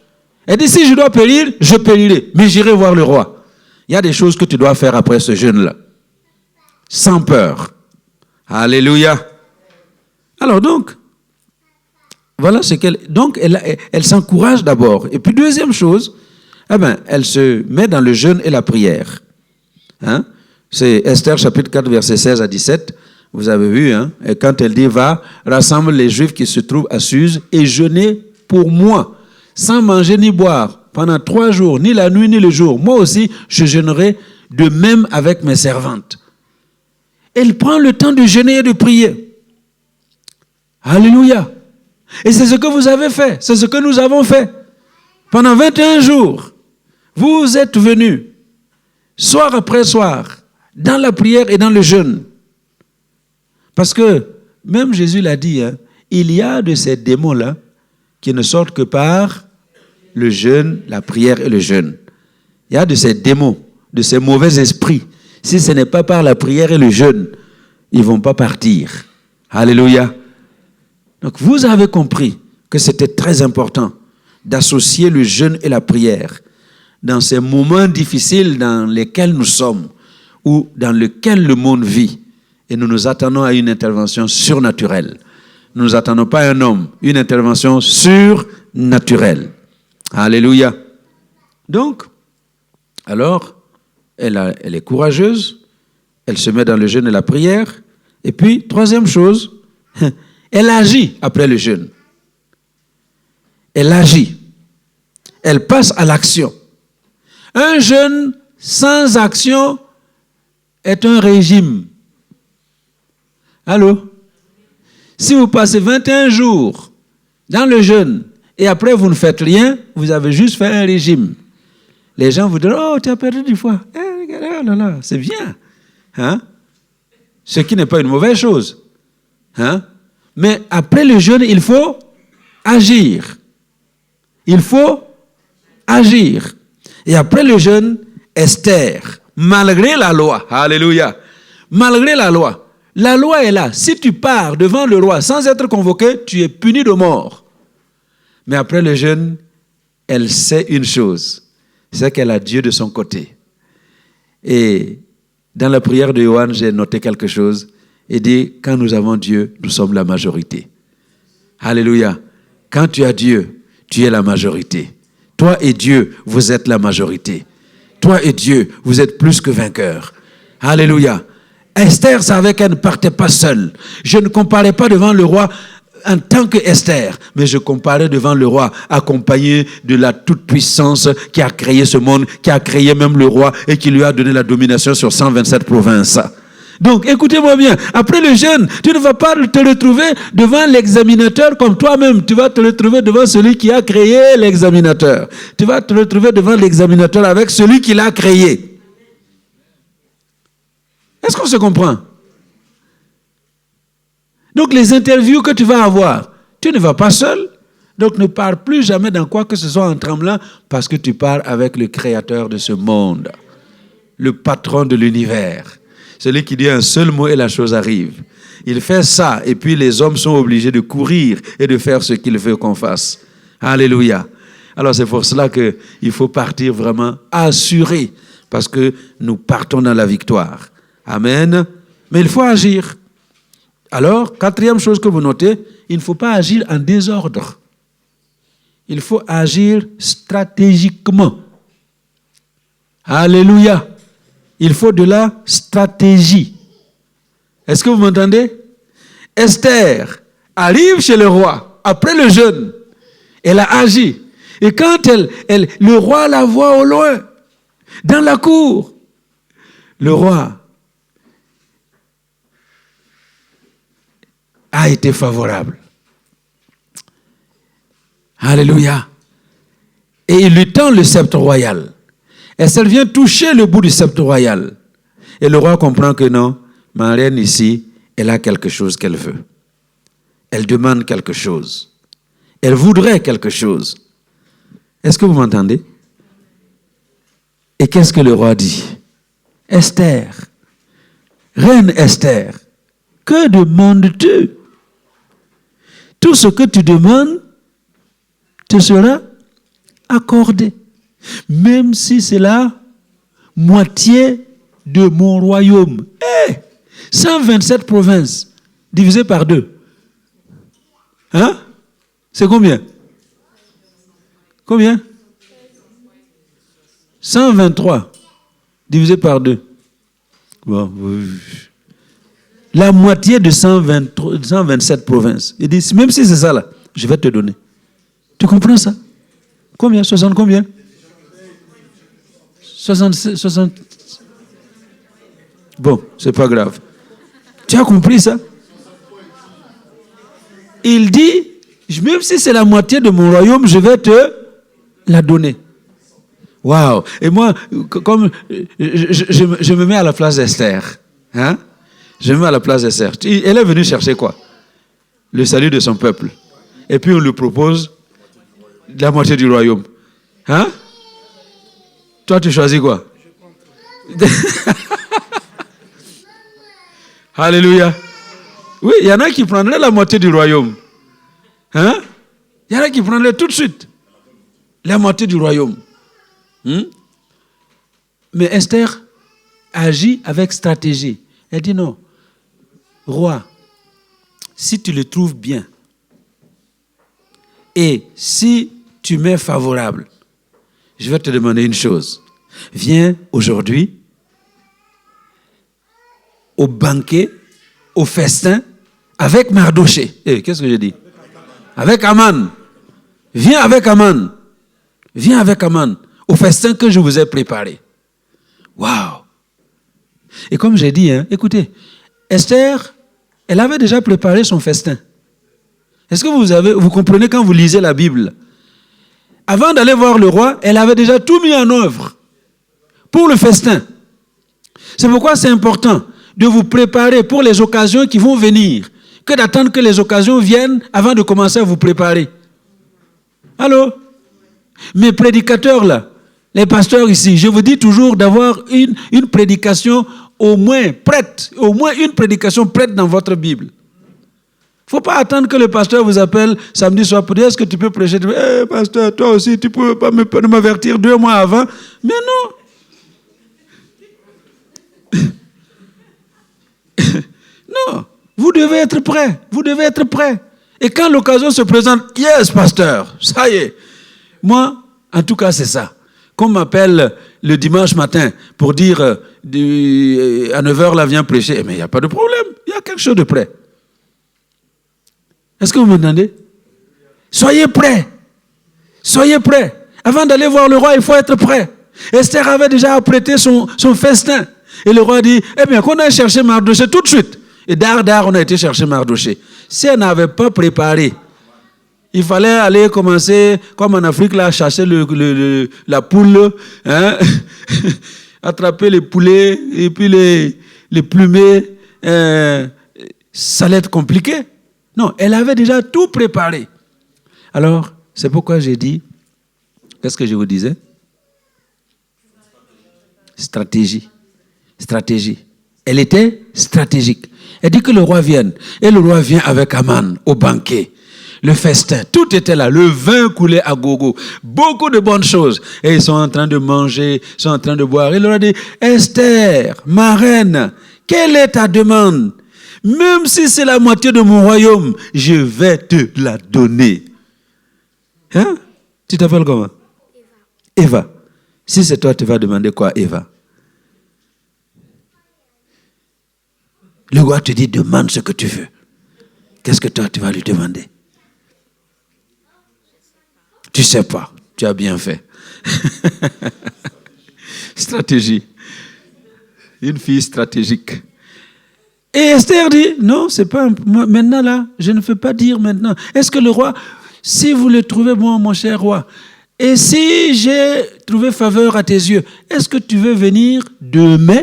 Elle dit, si je dois périr, je périrai, mais j'irai voir le roi. il y a des choses que tu dois faire après ce jeûne-là. Sans peur. Alléluia. Alors donc, voilà ce qu'elle... Donc, elle s'encourage d'abord. Et puis, deuxième chose, elle se met dans le jeûne et la prière. Hein? C'est Esther chapitre 4, verset 16 à 17. Vous avez vu, hein? Et quand elle dit, va, rassemble les Juifs qui se trouvent à Suse et jeûnez pour moi, sans manger ni boire, pendant 3 jours, ni la nuit ni le jour. Moi aussi, je jeûnerai de même avec mes servantes. Elle prend le temps de jeûner et de prier. Alléluia. Et c'est ce que vous avez fait. C'est ce que nous avons fait. Pendant 21 jours, vous êtes venus, soir après soir, dans la prière et dans le jeûne. Parce que, même Jésus l'a dit, hein, il y a de ces démons-là qui ne sortent que par le jeûne, la prière et le jeûne. Il y a de ces démons, de ces mauvais esprits. Si ce n'est pas par la prière et le jeûne, ils ne vont pas partir. Alléluia. Donc vous avez compris que c'était très important d'associer le jeûne et la prière dans ces moments difficiles dans lesquels nous sommes ou dans lesquels le monde vit. Et nous nous attendons à une intervention surnaturelle. Nous nous attendons pas à un homme, une intervention surnaturelle. Alléluia. Donc, alors, elle est courageuse, elle se met dans le jeûne et la prière, et puis, troisième chose, elle agit après le jeûne. Elle agit. Elle passe à l'action. Un jeûne sans action est un régime. Allô? Si vous passez 21 jours dans le jeûne et après vous ne faites rien, vous avez juste fait un régime. Les gens vous diront, oh, tu as perdu du foie. Oh là là, c'est bien. Hein? Ce qui n'est pas une mauvaise chose. Hein? Mais après le jeûne, il faut agir. Il faut agir. Et après le jeûne, Esther, malgré la loi, alléluia, malgré la loi est là. Si tu pars devant le roi sans être convoqué, tu es puni de mort. Mais après le jeûne, elle sait une chose, c'est qu'elle a Dieu de son côté. Et dans la prière de Johann, j'ai noté quelque chose. Il dit, quand nous avons Dieu, nous sommes la majorité. Alléluia. Quand tu as Dieu, tu es la majorité. Toi et Dieu, vous êtes la majorité. Toi et Dieu, vous êtes plus que vainqueurs. Alléluia. Esther savait qu'elle ne partait pas seule. Je ne comparais pas devant le roi en tant que Esther, mais je comparais devant le roi accompagné de la toute-puissance qui a créé ce monde, qui a créé même le roi et qui lui a donné la domination sur 127 provinces. Donc, écoutez-moi bien, après le jeûne, tu ne vas pas te retrouver devant l'examinateur comme toi-même. Tu vas te retrouver devant celui qui a créé l'examinateur. Tu vas te retrouver devant l'examinateur avec celui qui l'a créé. Est-ce qu'on se comprend? Donc, les interviews que tu vas avoir, tu ne vas pas seul. Donc, ne pars plus jamais dans quoi que ce soit en tremblant parce que tu pars avec le créateur de ce monde, le patron de l'univers. Celui qui dit un seul mot et la chose arrive. Il fait ça et puis les hommes sont obligés de courir et de faire ce qu'il veut qu'on fasse. Alléluia. Alors c'est pour cela qu'il faut partir vraiment assuré parce que nous partons dans la victoire. Amen. Mais il faut agir. Alors, quatrième chose que vous notez, il ne faut pas agir en désordre. Il faut agir stratégiquement. Alléluia. Il faut de la stratégie. Est-ce que vous m'entendez? Esther arrive chez le roi après le jeûne. Elle a agi. Et quand le roi la voit au loin, dans la cour, le roi a été favorable. Alléluia. Et il lui tend le sceptre royal. Esther vient toucher le bout du sceptre royal. Et le roi comprend que non, ma reine ici, elle a quelque chose qu'elle veut. Elle demande quelque chose. Elle voudrait quelque chose. Est-ce que vous m'entendez? Et qu'est-ce que le roi dit? Esther, reine Esther, que demandes-tu? Tout ce que tu demandes te sera accordé. Même si cela moitié de mon royaume. 127 provinces divisées par 2. Hein? C'est combien? Combien? 123 divisé par 2. Bon, la moitié de 127 provinces. Il dit, même si c'est ça là, je vais te donner. Tu comprends ça? Combien? 60 combien? 60. Bon, c'est pas grave. Tu as compris ça? Il dit, même si c'est la moitié de mon royaume, je vais te la donner. Waouh! Et moi, comme je me mets à la place d'Esther. Hein? Je me mets à la place d'Esther. Elle est venue chercher quoi? Le salut de son peuple. Et puis on lui propose la moitié du royaume. Hein? Toi, tu choisis quoi? Alléluia. Oui, il y en a qui prendraient la moitié du royaume. Hein? Il y en a qui prendraient tout de suite la moitié du royaume. Mais Esther agit avec stratégie. Elle dit non, roi, si tu le trouves bien et si tu m'es favorable, je vais te demander une chose. Viens aujourd'hui au banquet, au festin, avec Mardoché. Qu'est-ce que j'ai dit? Avec Aman. Viens avec Aman. Viens avec Aman au festin que je vous ai préparé. Waouh! Et comme j'ai dit, écoutez, Esther, elle avait déjà préparé son festin. Est-ce que vous comprenez quand vous lisez la Bible? Avant d'aller voir le roi, elle avait déjà tout mis en œuvre pour le festin. C'est pourquoi c'est important de vous préparer pour les occasions qui vont venir, que d'attendre que les occasions viennent avant de commencer à vous préparer. Allô? Mes prédicateurs là, les pasteurs ici, je vous dis toujours d'avoir une prédication au moins prête, au moins une prédication prête dans votre Bible. Il ne faut pas attendre que le pasteur vous appelle samedi soir pour dire est-ce que tu peux prêcher? Pasteur, toi aussi, tu ne peux pas m'avertir 2 mois avant. Mais non. Non, vous devez être prêt. Vous devez être prêt. Et quand l'occasion se présente, yes, pasteur, ça y est. Moi, en tout cas, c'est ça. Qu'on m'appelle le dimanche matin pour dire à 9h, là, viens prêcher. Mais il n'y a pas de problème. Il y a quelque chose de prêt. Est-ce que vous m'entendez? Soyez prêts. Soyez prêts. Avant d'aller voir le roi, il faut être prêt. Esther avait déjà apprêté son festin. Et le roi dit, eh bien, qu'on aille chercher Mardoché tout de suite. Et d'art, on a été chercher Mardoché. Si elle n'avait pas préparé, il fallait aller commencer, comme en Afrique, là, chasser la poule, hein? Attraper les poulets, et puis les plumer. Ça allait être compliqué. Non, elle avait déjà tout préparé. Alors, c'est pourquoi j'ai dit, qu'est-ce que je vous disais? Stratégie. Stratégie. Elle était stratégique. Elle dit que le roi vienne. Et le roi vient avec Aman au banquet. Le festin, tout était là. Le vin coulait à gogo. Beaucoup de bonnes choses. Et ils sont en train de manger, ils sont en train de boire. Il leur a dit, Esther, ma reine, quelle est ta demande? Même si c'est la moitié de mon royaume, je vais te la donner. Hein? Tu t'appelles comment? Eva. Si c'est toi, tu vas demander quoi, Eva? Le roi te dit, demande ce que tu veux. Qu'est-ce que toi, tu vas lui demander? Tu sais pas. Tu as bien fait. Stratégie. Une fille stratégique. Et Esther dit, non, c'est pas maintenant là, je ne peux pas dire maintenant. Est-ce que le roi, si vous le trouvez bon, mon cher roi, et si j'ai trouvé faveur à tes yeux, est-ce que tu veux venir demain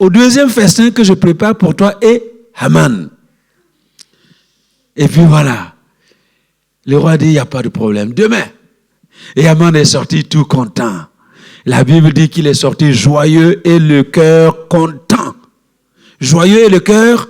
au deuxième festin que je prépare pour toi et Haman? Et puis voilà. Le roi dit, il n'y a pas de problème. Demain. Et Haman est sorti tout content. La Bible dit qu'il est sorti joyeux et le cœur content. Joyeux et le cœur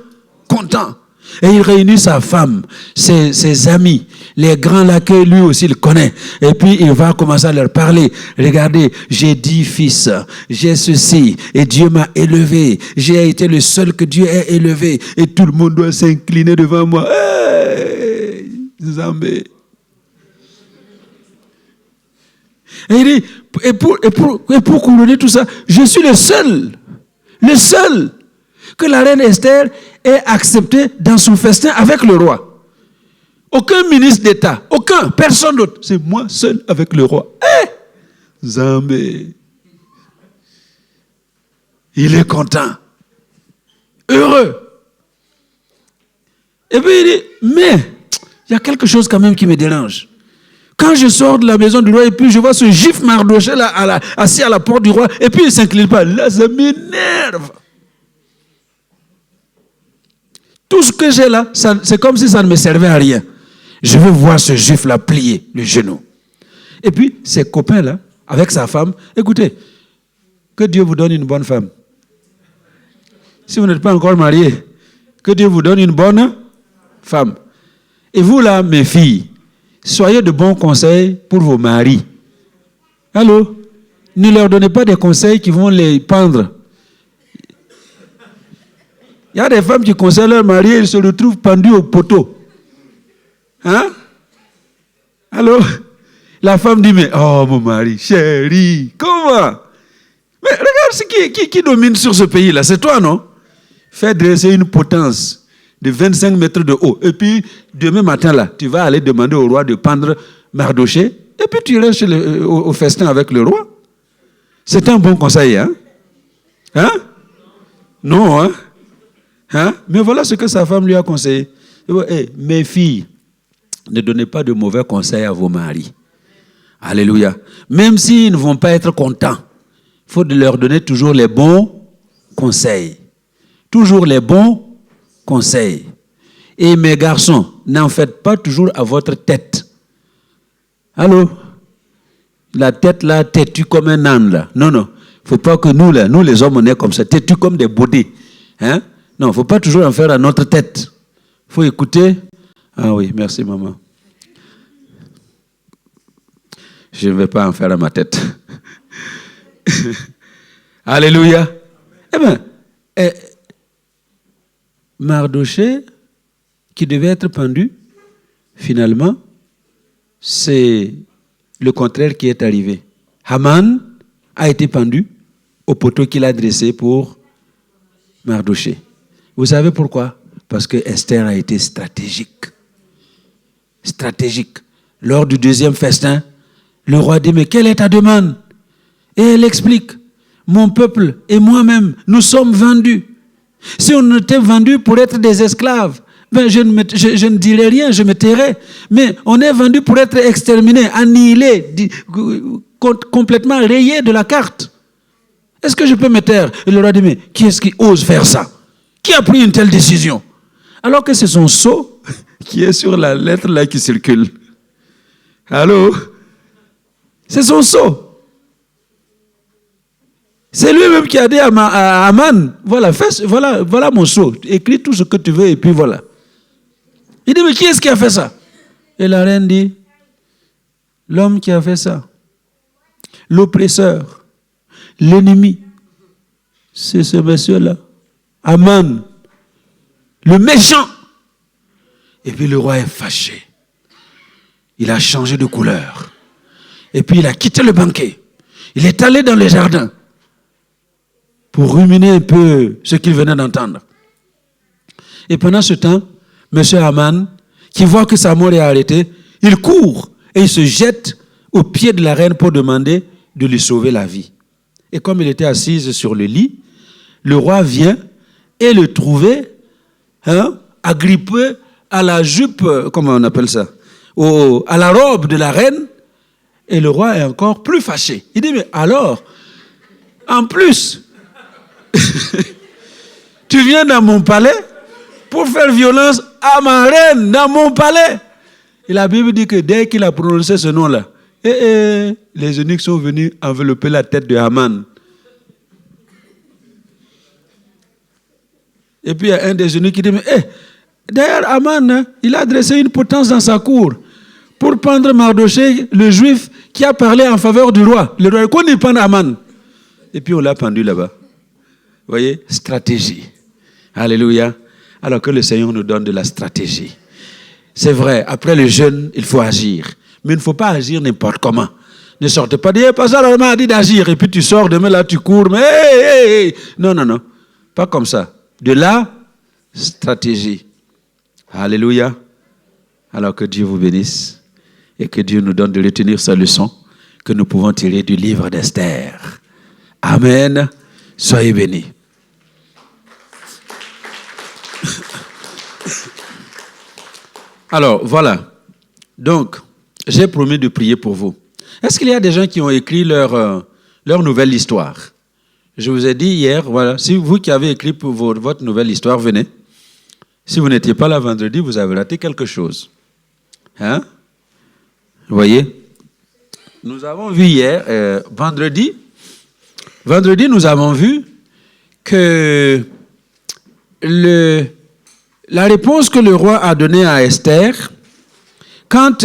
content. Et il réunit sa femme, ses amis, les grands là que lui aussi il connaît. Et puis il va commencer à leur parler. Regardez, j'ai 10 fils, j'ai ceci, et Dieu m'a élevé. J'ai été le seul que Dieu ait élevé. Et tout le monde doit s'incliner devant moi. Hey, Zambé. Et il dit, et pour couronner tout ça, je suis le seul que la reine Esther ait accepté dans son festin avec le roi. Aucun ministre d'État, personne d'autre. C'est moi seul avec le roi. Zambé. Il est content. Heureux. Et puis il dit, mais il y a quelque chose quand même qui me dérange. Quand je sors de la maison du roi et puis je vois ce juif Mardochée là, assis à la porte du roi et puis il ne s'incline pas. Là, ça m'énerve. Tout ce que j'ai là, c'est comme si ça ne me servait à rien. Je veux voir ce juif-là plier le genou. Et puis, ses copains là, avec sa femme, écoutez, que Dieu vous donne une bonne femme. Si vous n'êtes pas encore marié, que Dieu vous donne une bonne femme. Et vous là, mes filles, soyez de bons conseils pour vos maris. Allô? Ne leur donnez pas des conseils qui vont les pendre. Il y a des femmes qui conseillent leur mari et ils se retrouvent pendus au poteau. Hein? Allô? La femme dit, mais, oh mon mari, chérie, comment? Mais regarde qui domine sur ce pays-là, c'est toi, non? Fais dresser une potence de 25 mètres de haut. Et puis, demain matin, là, tu vas aller demander au roi de pendre Mardochée. Et puis, tu iras au festin avec le roi. C'est un bon conseil, hein? Hein? Non, hein? Hein? Mais voilà ce que sa femme lui a conseillé. Mes filles, ne donnez pas de mauvais conseils à vos maris. Alléluia. Même s'ils ne vont pas être contents, il faut leur donner toujours les bons conseils. Toujours les bons conseils. Et mes garçons, n'en faites pas toujours à votre tête. Allô? La tête là, têtue comme un âne là. Non, non. Il ne faut pas que nous là, nous les hommes, on est comme ça, têtus comme des bodés. Hein? Non, il ne faut pas toujours en faire à notre tête. Il faut écouter. Ah oui, merci maman. Je ne vais pas en faire à ma tête. Alléluia. Eh bien, Mardochée, qui devait être pendu, finalement, c'est le contraire qui est arrivé. Haman a été pendu au poteau qu'il a dressé pour Mardochée. Vous savez pourquoi? Parce que Esther a été stratégique. Stratégique. Lors du deuxième festin, le roi dit, mais quelle est ta demande? Et elle explique, mon peuple et moi-même, nous sommes vendus. Si on était vendus pour être des esclaves, ben je ne dirais rien, je me tairais. Mais on est vendus pour être exterminés, annihilés, complètement rayés de la carte. Est-ce que je peux me taire? Et le roi dit, mais qui est-ce qui ose faire ça? Qui a pris une telle décision? Alors que c'est son sceau qui est sur la lettre là qui circule. Allô? C'est son sceau. C'est lui-même qui a dit à Haman, voilà mon sceau, écris tout ce que tu veux et puis voilà. Il dit, mais qui est-ce qui a fait ça? Et la reine dit, l'homme qui a fait ça, l'oppresseur, l'ennemi, c'est ce monsieur-là, Haman, le méchant. Et puis le roi est fâché. Il a changé de couleur. Et puis il a quitté le banquet. Il est allé dans le jardin pour ruminer un peu ce qu'il venait d'entendre. Et pendant ce temps, M. Haman, qui voit que sa mort est arrêtée, il court et il se jette aux pieds de la reine pour demander de lui sauver la vie. Et comme il était assis sur le lit, le roi vient et le trouver agrippé à la jupe, comment on appelle ça, à la robe de la reine. Et le roi est encore plus fâché. Il dit, mais alors, en plus, tu viens dans mon palais pour faire violence à ma reine dans mon palais. Et la Bible dit que dès qu'il a prononcé ce nom-là, les eunuques sont venus envelopper la tête de Haman. Et puis il y a un des eunuques qui dit, mais D'ailleurs, Aman, hein, il a dressé une potence dans sa cour pour prendre Mardochée, le juif, qui a parlé en faveur du roi. Le roi, qu'on y prend Aman. Et puis on l'a pendu là-bas. Vous voyez, stratégie. Alléluia. Alors que le Seigneur nous donne de la stratégie. C'est vrai, après le jeûne, il faut agir. Mais il ne faut pas agir n'importe comment. Ne sortez pas, dire, pasteur a dit d'agir, et puis tu sors, demain là tu cours, mais hey. Non. Pas comme ça. De la stratégie. Alléluia. Alors que Dieu vous bénisse et que Dieu nous donne de retenir sa leçon que nous pouvons tirer du livre d'Esther. Amen. Soyez bénis. Alors, voilà. Donc, j'ai promis de prier pour vous. Est-ce qu'il y a des gens qui ont écrit leur nouvelle histoire? Je vous ai dit hier, voilà, si vous qui avez écrit pour votre nouvelle histoire, venez. Si vous n'étiez pas là vendredi, vous avez raté quelque chose. Hein? Vous voyez? Nous avons vu hier, vendredi, nous avons vu que la réponse que le roi a donnée à Esther, quand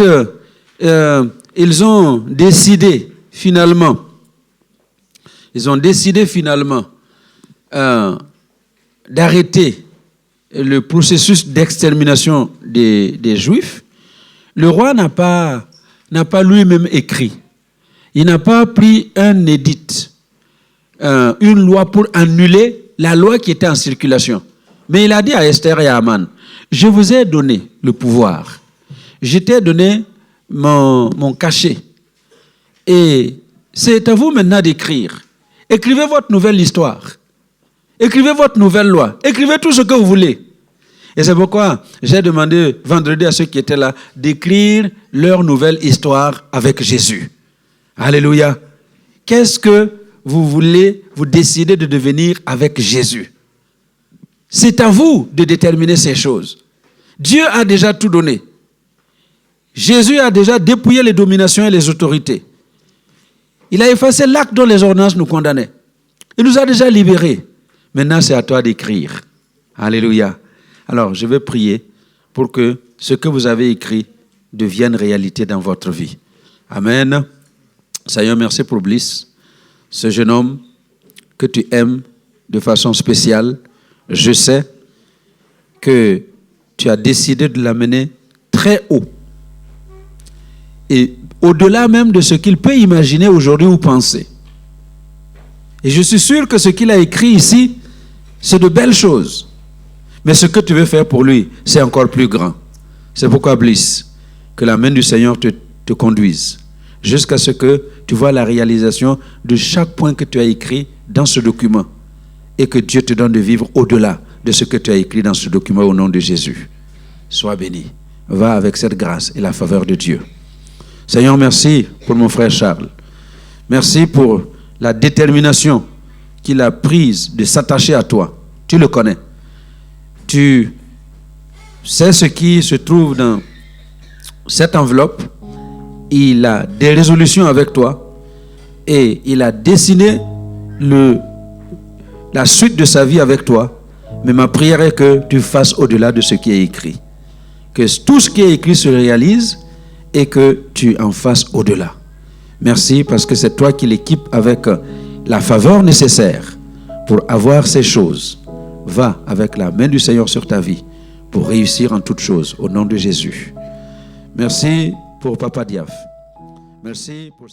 ils ont décidé finalement d'arrêter le processus d'extermination des Juifs, le roi n'a pas lui-même écrit. Il n'a pas pris un édit, une loi pour annuler la loi qui était en circulation. Mais il a dit à Esther et à Aman, je vous ai donné le pouvoir. Je t'ai donné mon cachet. Et c'est à vous maintenant d'écrire. Écrivez votre nouvelle histoire. Écrivez votre nouvelle loi. Écrivez tout ce que vous voulez. Et c'est pourquoi j'ai demandé vendredi à ceux qui étaient là d'écrire leur nouvelle histoire avec Jésus. Alléluia. Qu'est-ce que vous voulez, vous décidez de devenir avec Jésus? C'est à vous de déterminer ces choses. Dieu a déjà tout donné. Jésus a déjà dépouillé les dominations et les autorités. Il a effacé l'acte dont les ordonnances nous condamnaient. Il nous a déjà libérés. Maintenant, c'est à toi d'écrire. Alléluia. Alors, je vais prier pour que ce que vous avez écrit devienne réalité dans votre vie. Amen. Seigneur, merci pour Bliss, ce jeune homme que tu aimes de façon spéciale. Je sais que tu as décidé de l'amener très haut. Et au-delà même de ce qu'il peut imaginer aujourd'hui ou penser. Et je suis sûr que ce qu'il a écrit ici, c'est de belles choses. Mais ce que tu veux faire pour lui, c'est encore plus grand. C'est pourquoi, Bliss, que la main du Seigneur te conduise jusqu'à ce que tu vois la réalisation de chaque point que tu as écrit dans ce document et que Dieu te donne de vivre au-delà de ce que tu as écrit dans ce document au nom de Jésus. Sois béni. Va avec cette grâce et la faveur de Dieu. Seigneur, merci pour mon frère Charles. Merci pour la détermination qu'il a prise de s'attacher à toi. Tu le connais. Tu sais ce qui se trouve dans cette enveloppe. Il a des résolutions avec toi et il a dessiné la suite de sa vie avec toi. Mais ma prière est que tu fasses au-delà de ce qui est écrit. Que tout ce qui est écrit se réalise et que tu en fasses au-delà. Merci parce que c'est toi qui l'équipes avec la faveur nécessaire pour avoir ces choses. Va avec la main du Seigneur sur ta vie pour réussir en toutes choses au nom de Jésus. Merci pour Papa Diaf. Merci pour